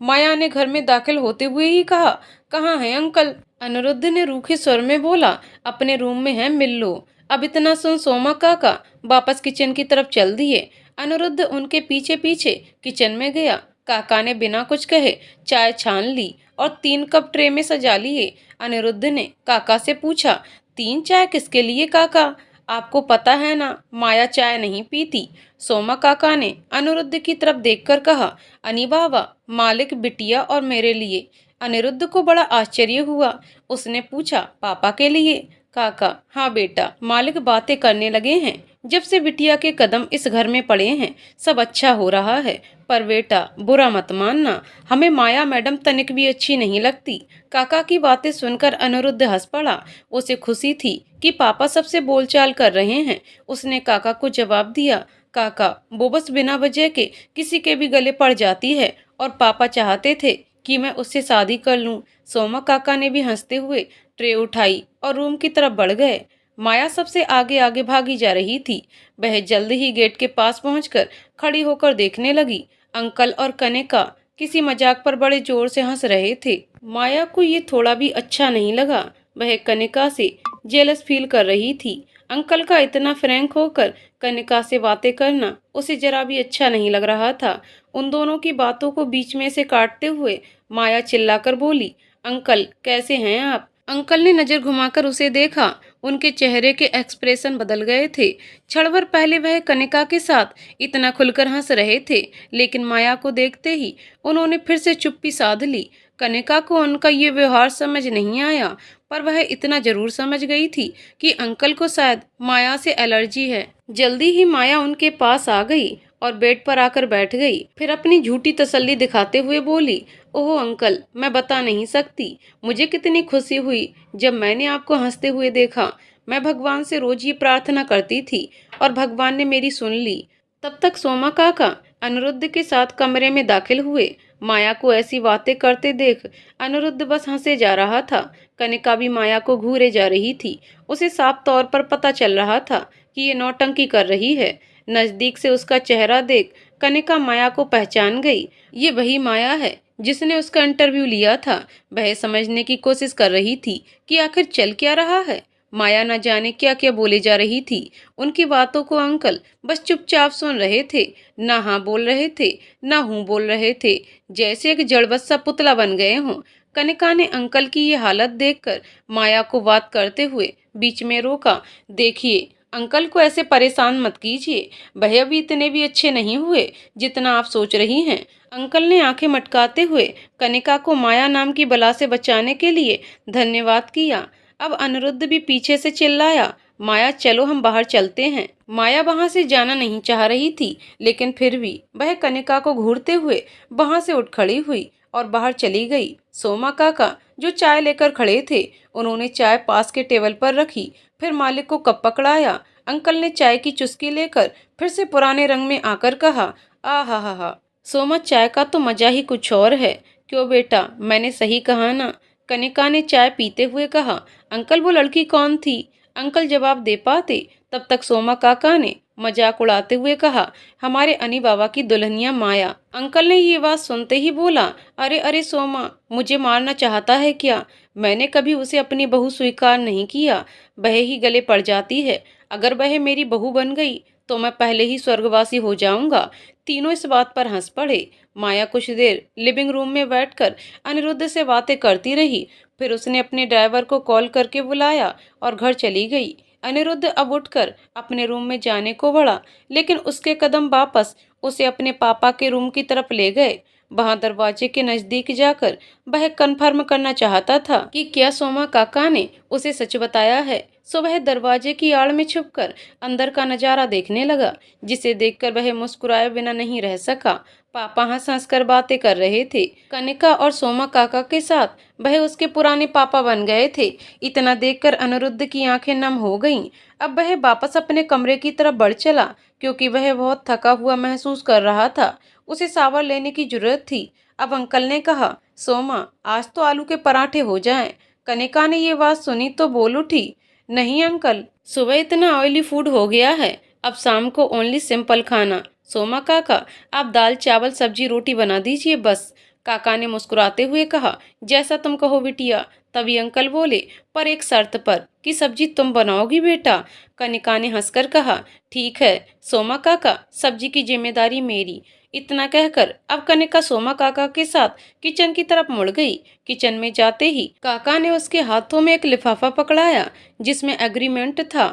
माया ने घर में दाखिल होते हुए ही कहा, कहाँ है अंकल? अनिरुद्ध ने रूखे स्वर में बोला, अपने रूम में है, मिल लो। अब इतना सुन सोमा काका वापस किचन की तरफ चल दिए। अनिरुद्ध उनके पीछे पीछे किचन में गया। काका ने बिना कुछ कहे चाय छान ली और 3 कप ट्रे में सजा लिए। अनिरुद्ध ने काका से पूछा, 3 चाय किसके लिए काका? आपको पता है ना, माया चाय नहीं पीती। सोमा काका ने अनिरुद्ध की तरफ देखकर कहा, अनी बाबा, मालिक, बिटिया और मेरे लिए। अनिरुद्ध को बड़ा आश्चर्य हुआ। उसने पूछा, पापा के लिए? काका, हाँ बेटा, मालिक बातें करने लगे हैं। जब से बिटिया के कदम इस घर में पड़े हैं, सब अच्छा हो रहा है। पर बेटा, बुरा मत मानना, हमें माया मैडम तनिक भी अच्छी नहीं लगती। काका की बातें सुनकर अनिरुद्ध हंस पड़ा। उसे खुशी थी कि पापा सबसे बोलचाल कर रहे हैं। उसने काका को जवाब दिया, काका, वो बस बिना वजह के किसी के भी गले पड़ जाती है और पापा चाहते थे कि मैं उससे शादी कर लूं। सोमा काका ने भी हंसते हुए ट्रे उठाई और रूम की तरफ बढ़ गए। माया सबसे आगे आगे भागी जा रही थी। वह जल्द ही गेट के पास पहुंचकर खड़ी होकर देखने लगी। अंकल और कनिका किसी मजाक पर बड़े जोर से हंस रहे थे। माया को ये थोड़ा भी अच्छा नहीं लगा। वह कनिका से जेलस फील कर रही थी। अंकल का इतना फ्रैंक होकर कनिका से बातें करना उसे जरा भी अच्छा नहीं लग रहा था। उन दोनों की बातों को बीच में से काटते हुए माया चिल्लाकर बोली, अंकल, कैसे हैं आप? अंकल ने नजर घुमाकर उसे देखा। उनके चेहरे के एक्सप्रेशन बदल गए थे। क्षण भर पहले वह कनिका के साथ इतना खुलकर हंस रहे थे, लेकिन माया को देखते ही उन्होंने फिर से चुप्पी साध ली। कनिका को उनका ये व्यवहार समझ नहीं आया, पर वह इतना जरूर समझ गई थी कि अंकल को शायद माया से एलर्जी है। जल्दी ही माया उनके पास आ गई और बेड पर आकर बैठ गई। फिर अपनी झूठी तसल्ली दिखाते हुए बोली, ओह अंकल, मैं बता नहीं सकती मुझे कितनी खुशी हुई जब मैंने आपको हंसते हुए देखा। मैं भगवान से रोज ये प्रार्थना करती थी और भगवान ने मेरी सुन ली। तब तक सोमा काका अनिरुद्ध के साथ कमरे में दाखिल हुए। माया को ऐसी बातें करते देख अनिरुद्ध बस हंसे जा रहा था। कनिका भी माया को घूरे जा रही थी। उसे साफ तौर पर पता चल रहा था कि ये नौटंकी कर रही है। नजदीक से उसका चेहरा देख कनिका माया को पहचान गई। ये वही माया है जिसने उसका इंटरव्यू लिया था। वह समझने की कोशिश कर रही थी कि आखिर चल क्या रहा है। माया न जाने क्या क्या बोले जा रही थी। उनकी बातों को अंकल बस चुपचाप सुन रहे थे, ना हाँ बोल रहे थे, ना हूँ बोल रहे थे, जैसे एक जड़वत सा पुतला बन गए हों। कनिका ने अंकल की ये हालत देखकर माया को बात करते हुए बीच में रोका। देखिए, अंकल को ऐसे परेशान मत कीजिए, वह अभी इतने भी अच्छे नहीं हुए जितना आप सोच रही हैं। अंकल ने आंखें मटकाते हुए कनिका को माया नाम की बला से बचाने के लिए धन्यवाद किया। अब अनिरुद्ध भी पीछे से चिल्लाया, माया, चलो हम बाहर चलते हैं। माया वहां से जाना नहीं चाह रही थी, लेकिन फिर भी वह कनिका को घूरते हुए वहां से उठ खड़ी हुई और बाहर चली गई। सोमा काका जो चाय लेकर खड़े थे, उन्होंने चाय पास के टेबल पर रखी। फिर मालिक को कप पकड़ाया। अंकल ने चाय की चुस्की लेकर फिर से पुराने रंग में आकर कहा, आ हा हा हा, सोमा, चाय का तो मजा ही कुछ और है। क्यों बेटा, मैंने सही कहा ना? कनिका ने चाय पीते हुए कहा। अंकल, वो लड़की कौन थी? अंकल जवाब दे पाते तब तक सोमा काका ने मजाक उड़ाते हुए कहा, हमारे अनी बाबा की दुल्हनिया माया। अंकल ने ये बात सुनते ही बोला, अरे अरे सोमा, मुझे मारना चाहता है क्या? मैंने कभी उसे अपनी बहू स्वीकार नहीं किया। वह ही गले पड़ जाती है। अगर वह मेरी बहू बन गई तो मैं पहले ही स्वर्गवासी हो जाऊंगा। तीनों इस बात पर हंस पड़े। माया कुछ देर लिविंग रूम में बैठकर अनिरुद्ध से बातें करती रही। फिर उसने अपने ड्राइवर को कॉल करके बुलाया और घर चली गई। अनिरुद्ध अब उठकर अपने रूम में जाने को बढ़ा, लेकिन उसके कदम वापस उसे अपने पापा के रूम की तरफ ले गए। वहां दरवाजे के नजदीक जाकर वह कन्फर्म करना चाहता था कि क्या सोमा काका ने उसे सच बताया है। सो वह दरवाजे की आड़ में छुपकर अंदर का नजारा देखने लगा, जिसे देखकर वह मुस्कुराए बिना नहीं रह सका। पापा हंस हंस कर बातें कर रहे थे। कनिका और सोमा काका के साथ वह उसके पुराने पापा बन गए थे। इतना देखकर अनिरुद्ध की आंखें नम हो गईं। अब वह वापस अपने कमरे की तरफ बढ़ चला, क्योंकि वह बहुत थका हुआ महसूस कर रहा था। उसे शावर लेने की जरूरत थी। अब अंकल ने कहा, सोमा, आज तो आलू के पराठे हो जाएं। कनिका ने ये बात सुनी तो बोल उठी, नहीं अंकल, सुबह इतना ऑयली फूड हो गया है, अब शाम को ओनली सिंपल खाना। सोमा काका, आप दाल चावल सब्जी रोटी बना दीजिए बस। काका ने मुस्कुराते हुए कहा, जैसा तुम कहो बिटिया। तभी अंकल बोले, पर एक शर्त पर, कि सब्जी तुम बनाओगी बेटा। कनिका ने हंसकर कहा, ठीक है सोमा काका, सब्जी की जिम्मेदारी मेरी। इतना कहकर अब कनिका सोमा काका के साथ किचन की तरफ मुड़ गई। किचन में जाते ही काका ने उसके हाथों में एक लिफाफा पकड़ाया, जिसमें एग्रीमेंट था।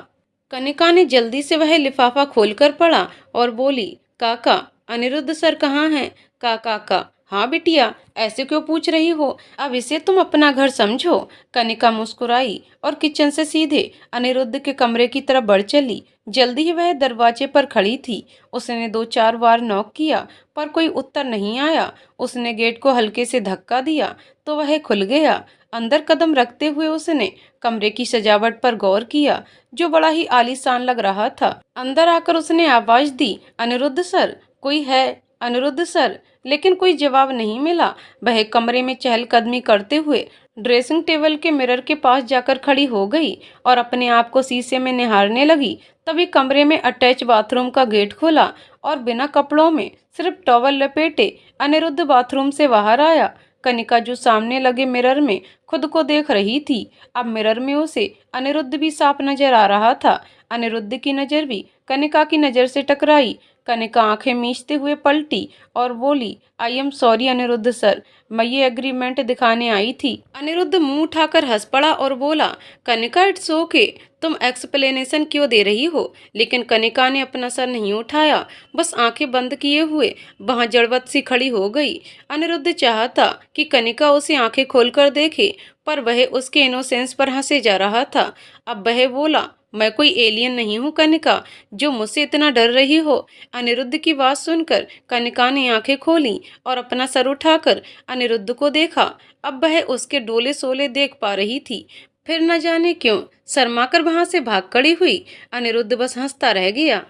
कनिका ने जल्दी से वह लिफाफा खोलकर पढ़ा और बोली, काका, अनिरुद्ध सर कहाँ हैं? काका, हाँ बिटिया, ऐसे क्यों पूछ रही हो? अब इसे तुम अपना घर समझो। कनिका मुस्कुराई और किचन से सीधे अनिरुद्ध के कमरे की तरफ बढ़ चली। जल्दी ही वह दरवाजे पर खड़ी थी। उसने 2-4 बार नॉक किया, पर कोई उत्तर नहीं आया। उसने गेट को हल्के से धक्का दिया तो वह खुल गया। अंदर कदम रखते हुए उसने कमरे की सजावट पर गौर किया, जो बड़ा ही आलीशान लग रहा था। अंदर आकर उसने आवाज दी, अनिरुद्ध सर, कोई है? अनिरुद्ध सर, लेकिन कोई जवाब नहीं मिला। वह कमरे में चहलकदमी करते हुए ड्रेसिंग टेबल के मिरर के पास जाकर खड़ी हो गई और अपने आप को शीशे में निहारने लगी। तभी कमरे में अटैच बाथरूम का गेट खुला और बिना कपड़ों में, सिर्फ टॉवल लपेटे, अनिरुद्ध बाथरूम से बाहर आया। कनिका, जो सामने लगे मिरर में खुद को देख रही थी, अब मिरर में उसे अनिरुद्ध भी साफ नजर आ रहा था। अनिरुद्ध की नजर भी कनिका की नजर से टकराई। कनिका आंखें मीचते हुए पलटी और बोली, I am sorry Aniruddh sir, मैं ये एग्रीमेंट दिखाने आई थी। अनिरुद्ध मुंह उठाकर हंस पड़ा और बोला, कनिका, इट्स ओके, तुम एक्सप्लेनेशन क्यों दे रही हो? लेकिन कनिका ने अपना सर नहीं उठाया, बस आंखें बंद किए हुए वहां जड़वत सी खड़ी हो गई। अनिरुद्ध चाहता कि कनिका उसे आंखें खोलकर देखे, पर वह उसके इनोसेंस पर हंसे जा रहा था। अब वह बोला, मैं कोई एलियन नहीं हूँ कनिका, जो मुझसे इतना डर रही हो। अनिरुद्ध की बात सुनकर कनिका ने आंखें खोली और अपना सर उठाकर अनिरुद्ध को देखा। अब वह उसके डोले सोले देख पा रही थी। फिर न जाने क्यों शर्माकर वहां से भाग खड़ी हुई। अनिरुद्ध बस हंसता रह गया।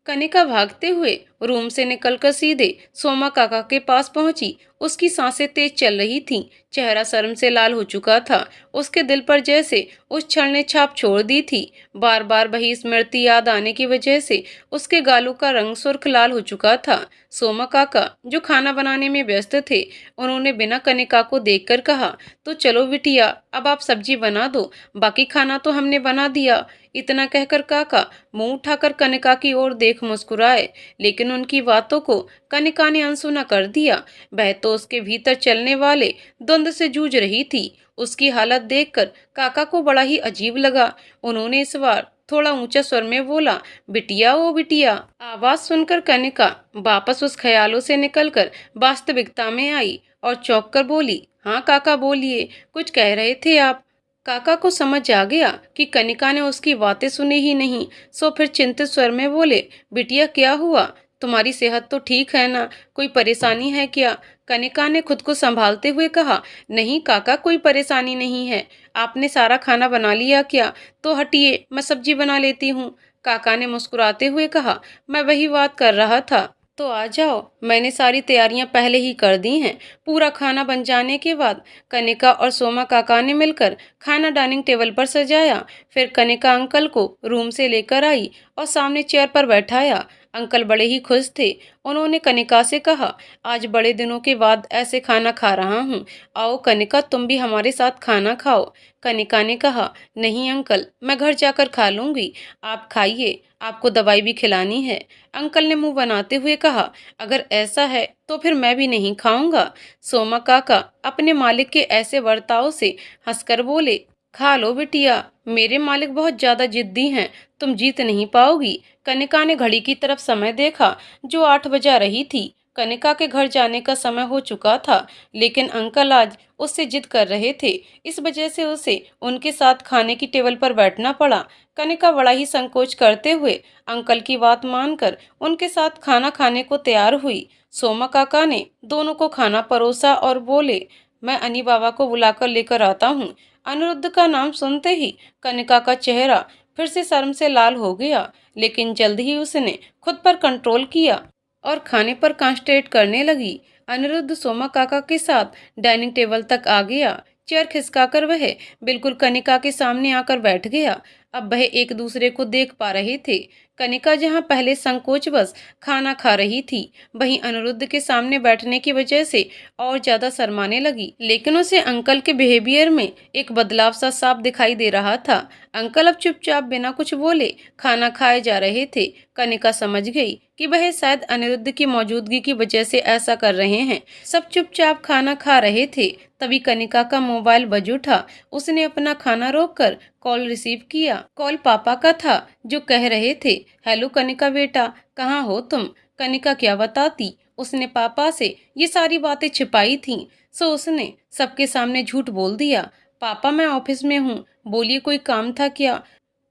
कनिका भागते हुए रूम से निकलकर सीधे सोमा काका के पास पहुंची। उसकी सांसें तेज चल रही थीं, चेहरा शर्म से लाल हो चुका था। उसके दिल पर जैसे उस क्षण ने छाप छोड़ दी थी। बार बार वही स्मृति याद आने की वजह से उसके गालों का रंग सुर्ख लाल हो चुका था। सोमा काका, जो खाना बनाने में व्यस्त थे, उन्होंने बिना कनिका को देखकर कहा, तो चलो बिटिया, अब आप सब्जी बना दो, बाकी खाना तो हमने बना दिया। इतना कहकर काका मुंह उठाकर कनिका की ओर देख मुस्कुराए, लेकिन उनकी बातों को कनिका ने अनसुना कर दिया। वह तो उसके भीतर चलने वाले द्वंद से जूझ रही थी। उसकी हालत देखकर काका को बड़ा ही अजीब लगा। उन्होंने इस बार थोड़ा ऊंचा स्वर में बोला, बिटिया, ओ बिटिया। आवाज सुनकर कनिका वापस उस ख्यालों से निकलकर वास्तविकता में आई और चौंक कर बोली, हाँ काका बोलिए, कुछ कह रहे थे आप? काका को समझ आ गया कि कनिका ने उसकी बातें सुनी ही नहीं, सो फिर चिंतित स्वर में बोले, बिटिया क्या हुआ? तुम्हारी सेहत तो ठीक है ना? कोई परेशानी है क्या? कनिका ने खुद को संभालते हुए कहा, नहीं काका, कोई परेशानी नहीं है। आपने सारा खाना बना लिया क्या? तो हटिए, मैं सब्जी बना लेती हूँ। काका ने मुस्कुराते हुए कहा, मैं वही बात कर रहा था। तो आ जाओ, मैंने सारी तैयारियां पहले ही कर दी हैं। पूरा खाना बन जाने के बाद कनिका और सोमा काका ने मिलकर खाना डाइनिंग टेबल पर सजाया। फिर कनिका अंकल को रूम से लेकर आई और सामने चेयर पर बैठाया। अंकल बड़े ही खुश थे। उन्होंने कनिका से कहा, आज बड़े दिनों के बाद ऐसे खाना खा रहा हूँ। आओ कनिका, तुम भी हमारे साथ खाना खाओ। कनिका ने कहा, नहीं अंकल, मैं घर जाकर खा लूंगी। आप खाइए, आपको दवाई भी खिलानी है। अंकल ने मुंह बनाते हुए कहा, अगर ऐसा है तो फिर मैं भी नहीं खाऊंगा। सोमा काका अपने मालिक के ऐसे बर्ताव से हंसकर बोले, खा लो बिटिया, मेरे मालिक बहुत ज्यादा जिद्दी हैं, तुम जीत नहीं पाओगी। कनिका ने घड़ी की तरफ समय देखा, जो 8 बजा रही थी। कनिका के घर जाने का समय हो चुका था, लेकिन अंकल आज उससे जिद कर रहे थे। इस वजह से उसे उनके साथ खाने की टेबल पर बैठना पड़ा। कनिका बड़ा ही संकोच करते हुए अंकल की बात मानकर उनके साथ खाना खाने को तैयार हुई। सोमा काका ने दोनों को खाना परोसा और बोले, मैं अनी बाबा को बुलाकर लेकर आता हूँ। अनिरुद्ध का नाम सुनते ही कनिका का चेहरा फिर से शर्म से लाल हो गया, लेकिन जल्द ही उसने खुद पर कंट्रोल किया और खाने पर कंसंट्रेट करने लगी। अनिरुद्ध सोमा काका के साथ डाइनिंग टेबल तक आ गया। चेयर खिसकाकर वह बिल्कुल कनिका के सामने आकर बैठ गया। अब वह एक दूसरे को देख पा रहे थे। कनिका जहां पहले संकोचवश खाना खा रही थी, वहीं अनिरुद्ध के सामने बैठने की वजह से और ज्यादा शर्माने लगी। लेकिन उसे अंकल के बिहेवियर में एक बदलाव सा साफ दिखाई दे रहा था। अंकल अब चुपचाप बिना कुछ बोले खाना खाए जा रहे थे। कनिका समझ गई कि वह शायद अनिरुद्ध की मौजूदगी की वजह से ऐसा कर रहे हैं। सब चुपचाप खाना खा रहे थे। तभी कनिका का मोबाइल बज उठा। उसने अपना खाना रोककर कॉल रिसीव किया। कॉल पापा का था, जो कह रहे थे, हेलो कनिका बेटा, कहाँ हो तुम। कनिका क्या बताती, उसने पापा से ये सारी बातें छिपाई थीं, सो उसने सबके सामने झूठ बोल दिया। पापा मैं ऑफिस में हूँ, बोलिए कोई काम था क्या।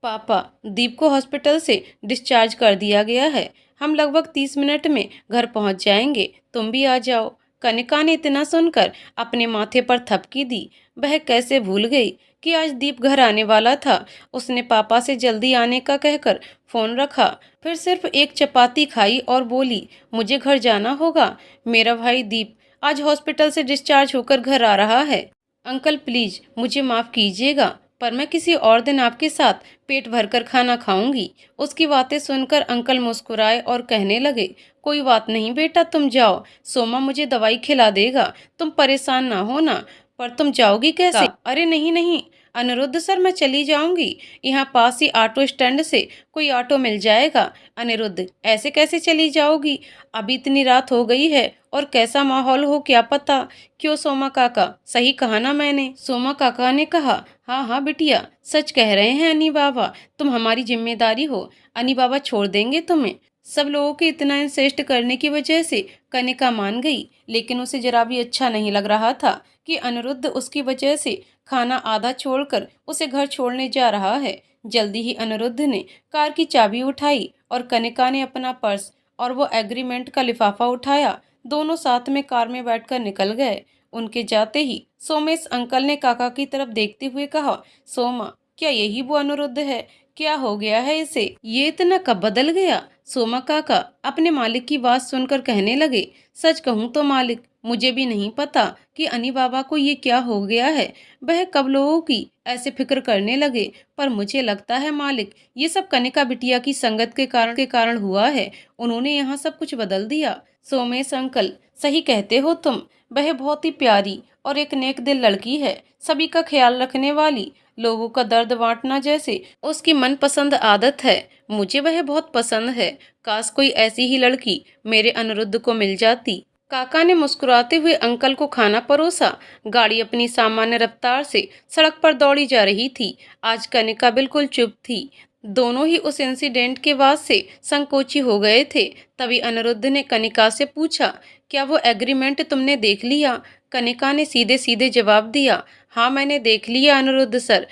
पापा, दीप को हॉस्पिटल से डिस्चार्ज कर दिया गया है, हम लगभग 30 मिनट में घर पहुंच जाएंगे, तुम भी आ जाओ। कनिका ने इतना सुनकर अपने माथे पर थपकी दी। वह कैसे भूल गई कि आज दीप घर आने वाला था। उसने पापा से जल्दी आने का कहकर फोन रखा, फिर सिर्फ एक चपाती खाई और बोली, मुझे घर जाना होगा। मेरा भाई दीप आज हॉस्पिटल से डिस्चार्ज होकर घर आ रहा है। अंकल प्लीज मुझे माफ कीजिएगा, पर मैं किसी और दिन आपके साथ पेट भरकर खाना खाऊंगी। उसकी बातें सुनकर अंकल मुस्कुराए और कहने लगे, कोई बात नहीं बेटा, तुम जाओ, सोमा मुझे दवाई खिला देगा, तुम परेशान ना होना। पर तुम जाओगी कैसे। अरे नहीं नहीं अनिरुद्ध सर, मैं चली जाऊंगी, यहाँ पास ही ऑटो स्टैंड से कोई ऑटो मिल जाएगा। अनिरुद्ध, ऐसे कैसे चली जाओगी, अभी इतनी रात हो गई है और कैसा माहौल हो क्या पता। क्यों सोमा काका, सही कहा ना मैंने। सोमा काका ने कहा, हाँ हाँ बिटिया, सच कह रहे हैं अनी बाबा, तुम हमारी जिम्मेदारी हो, अनी बाबा छोड़ देंगे तुम्हें। सब लोगों के इतना इंसिस्ट करने की वजह से कनिका मान गई, लेकिन उसे जरा भी अच्छा नहीं लग रहा था कि अनिरुद्ध उसकी वजह से खाना आधा छोड़कर उसे घर छोड़ने जा रहा है। जल्दी ही अनिरुद्ध ने कार की चाबी उठाई और कनिका ने अपना पर्स और वो एग्रीमेंट का लिफाफा उठाया। दोनों साथ में कार में बैठकर निकल गए। उनके जाते ही सोमेश अंकल ने काका की तरफ देखते हुए कहा, सोमा, क्या यही वो अनिरुद्ध है, क्या हो गया है इसे, ये इतना कब बदल गया। सोमा काका अपने मालिक की बात सुनकर कहने लगे, सच कहूँ तो मालिक, मुझे भी नहीं पता कि अनी बाबा को ये क्या हो गया है, वह कब लोगों की ऐसे फिक्र करने लगे, पर मुझे लगता है मालिक, ये सब कनिका बिटिया की संगत के कारण हुआ है, उन्होंने यहाँ सब कुछ बदल दिया। सोमेश अंकल, सही कहते हो तुम, वह बहुत ही प्यारी और एक नेक दिल लड़की है, सभी का ख्याल रखने वाली, लोगों का दर्द बांटना जैसे उसकी मनपसंद आदत है। मुझे वह बहुत पसंद है। काश कोई ऐसी ही लड़की मेरे अनिरुद्ध को मिल जाती। काका ने मुस्कुराते हुए अंकल को खाना परोसा। गाड़ी अपनी सामान्य रफ्तार से सड़क पर दौड़ी जा रही थी। आज कनिका बिल्कुल चुप थी। दोनों ही उस इंसिडेंट के बाद से संकोची हो गए थे। तभी अनिरुद्ध ने कनिका से पूछा, क्या वो एग्रीमेंट तुमने देख लिया। कनिका ने सीधे सीधे जवाब दिया, हाँ मैंने देख लिया अनिरुद्ध सर,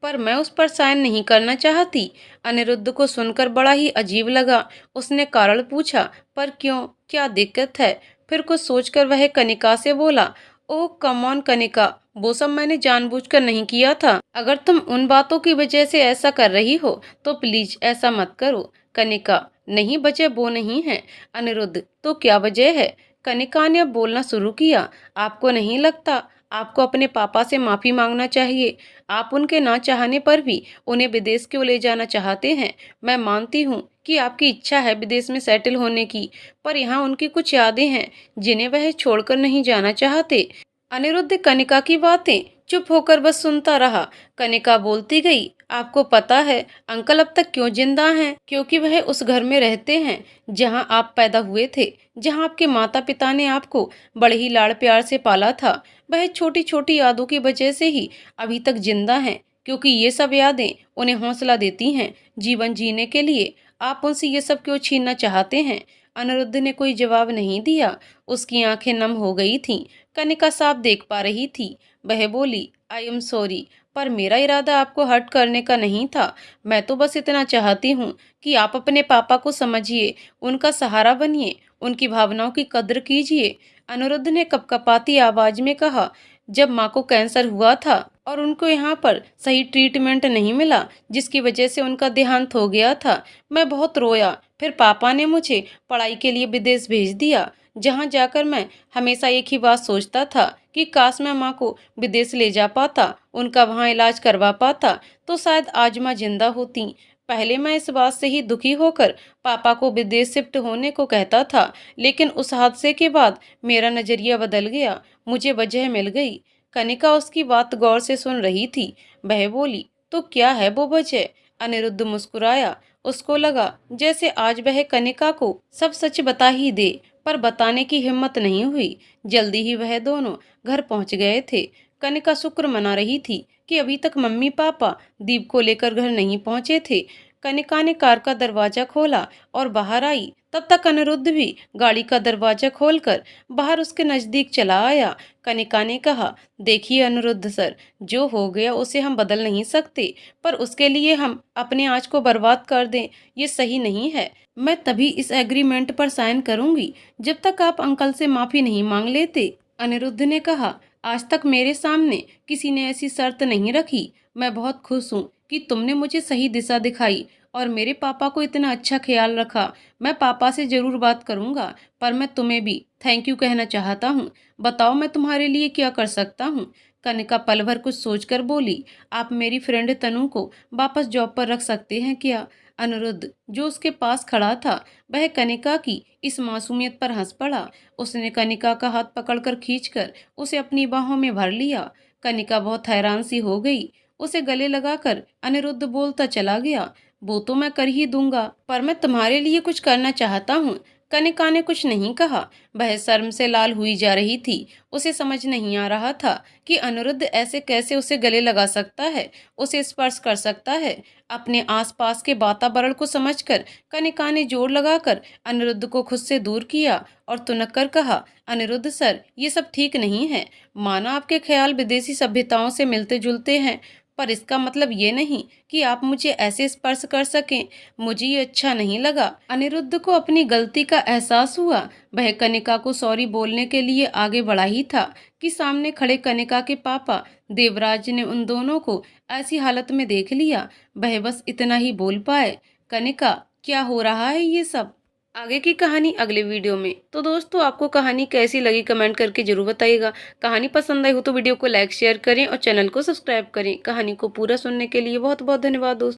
पर मैं उस पर साइन नहीं करना चाहती। अनिरुद्ध को सुनकर बड़ा ही अजीब लगा। उसने कारण पूछा, पर क्यों, क्या दिक्कत है। फिर कुछ सोचकर वह कनिका से बोला, ओह कम ऑन कनिका, वो सब मैंने जानबूझकर नहीं किया था। अगर तुम उन बातों की वजह से ऐसा कर रही हो तो प्लीज ऐसा मत करो। कनिका, नहीं, वजह वो नहीं है। अनिरुद्ध, तो क्या वजह है? कनिका ने अब बोलना शुरू किया। आपको नहीं लगता आपको अपने पापा से माफी मांगना चाहिए? आप उनके ना चाहने पर भी उन्हें विदेश क्यों ले जाना चाहते हैं? मैं मानती हूँ कि आपकी इच्छा है विदेश में सेटल होने की, पर यहाँ उनकी कुछ यादें हैं जिन्हें वह छोड़कर नहीं जाना चाहते। अनिरुद्ध कनिका की बातें चुप होकर बस सुनता रहा। कनिका बोलती गई, आपको पता है अंकल अब तक क्यों जिंदा हैं? क्योंकि वह उस घर में रहते हैं जहां आप पैदा हुए थे, जहां आपके माता पिता ने आपको बड़े ही लाड़ प्यार से पाला था। वह छोटी छोटी यादों की वजह से ही अभी तक जिंदा हैं, क्योंकि ये सब यादें उन्हें हौसला देती हैं जीवन जीने के लिए। आप उनसे ये सब क्यों छीनना चाहते हैं? अनिरुद्ध ने कोई जवाब नहीं दिया। उसकी आंखें नम हो गई थीं। कनिका साफ देख पा रही थी। वह बोली, आई एम सॉरी, पर मेरा इरादा आपको हर्ट करने का नहीं था। मैं तो बस इतना चाहती हूँ कि आप अपने पापा को समझिए, उनका सहारा बनिए, उनकी भावनाओं की कद्र कीजिए। अनिरुद्ध ने कपकपाती आवाज में कहा, जब माँ को कैंसर हुआ था और उनको यहाँ पर सही ट्रीटमेंट नहीं मिला, जिसकी वजह से उनका देहांत हो गया था, मैं बहुत रोया। फिर पापा ने मुझे पढ़ाई के लिए विदेश भेज दिया, जहाँ जाकर मैं हमेशा एक ही बात सोचता था कि काश मैं माँ को विदेश ले जा पाता, उनका वहाँ इलाज करवा पाता, तो शायद आज माँ जिंदा होती। पहले मैं इस बात से ही दुखी होकर पापा को विदेश शिफ्ट होने को कहता था, लेकिन उस हादसे के बाद मेरा नजरिया बदल गया, मुझे वजह मिल गई। कनिका उसकी बात गौर से सुन रही थी। वह बोली, तो क्या है वो वजह? अनिरुद्ध मुस्कुराया। उसको लगा जैसे आज वह कनिका को सब सच बता ही दे, पर बताने की हिम्मत नहीं हुई। जल्दी ही वह दोनों घर पहुंच गए थे। कनिका शुक्र मना रही थी कि अभी तक मम्मी पापा दीप को लेकर घर नहीं पहुंचे थे। कनिका ने कार का दरवाजा खोला और बाहर आई। तब तक अनिरुद्ध भी गाड़ी का दरवाजा खोलकर बाहर उसके नजदीक चला आया। कनिका ने कहा, देखिए अनिरुद्ध सर, जो हो गया उसे हम बदल नहीं सकते, पर उसके लिए हम अपने आज को बर्बाद कर दें, ये सही नहीं है। मैं तभी इस एग्रीमेंट पर साइन करूंगी जब तक आप अंकल से माफी नहीं मांग लेते। अनिरुद्ध ने कहा, आज तक मेरे सामने किसी ने ऐसी शर्त नहीं रखी। मैं बहुत खुश हूँ कि तुमने मुझे सही दिशा दिखाई और मेरे पापा को इतना अच्छा ख्याल रखा। मैं पापा से जरूर बात करूंगा, पर मैं तुम्हें भी थैंक यू कहना चाहता हूँ। बताओ मैं तुम्हारे लिए क्या कर सकता हूँ? कनिका पल भर कुछ सोचकर बोली, आप मेरी फ्रेंड तनु को वापस जॉब पर रख सकते हैं क्या? अनिरुद्ध, जो उसके पास खड़ा था, वह कनिका की इस मासूमियत पर हंस पड़ा। उसने कनिका का हाथ पकड़कर खींचकर उसे अपनी बाहों में भर लिया। कनिका बहुत हैरान सी हो गई। उसे गले लगाकर अनिरुद्ध बोलता चला गया, वो तो मैं कर ही दूंगा, पर मैं तुम्हारे लिए कुछ करना चाहता हूँ। कनिका ने कुछ नहीं कहा। वह शर्म से लाल हुई जा रही थी। उसे समझ नहीं आ रहा था कि अनिरुद्ध ऐसे कैसे उसे गले लगा सकता है, उसे स्पर्श कर सकता है। अपने आसपास के वातावरण को समझकर कनिका ने जोर लगाकर अनिरुद्ध को खुद से दूर किया और तुनक कर कहा, अनिरुद्ध सर, ये सब ठीक नहीं है। माना आपके ख्याल विदेशी सभ्यताओं से मिलते जुलते हैं, पर इसका मतलब ये नहीं कि आप मुझे ऐसे स्पर्श कर सकें। मुझे ये अच्छा नहीं लगा। अनिरुद्ध को अपनी गलती का एहसास हुआ। वह कनिका को सॉरी बोलने के लिए आगे बढ़ा ही था कि सामने खड़े कनिका के पापा देवराज ने उन दोनों को ऐसी हालत में देख लिया। वह बस इतना ही बोल पाए, कनिका, क्या हो रहा है ये सब? आगे की कहानी अगले वीडियो में। तो दोस्तों, आपको कहानी कैसी लगी कमेंट करके जरूर बताइएगा। कहानी पसंद आई हो तो वीडियो को लाइक शेयर करें और चैनल को सब्सक्राइब करें। कहानी को पूरा सुनने के लिए बहुत बहुत धन्यवाद दोस्तों।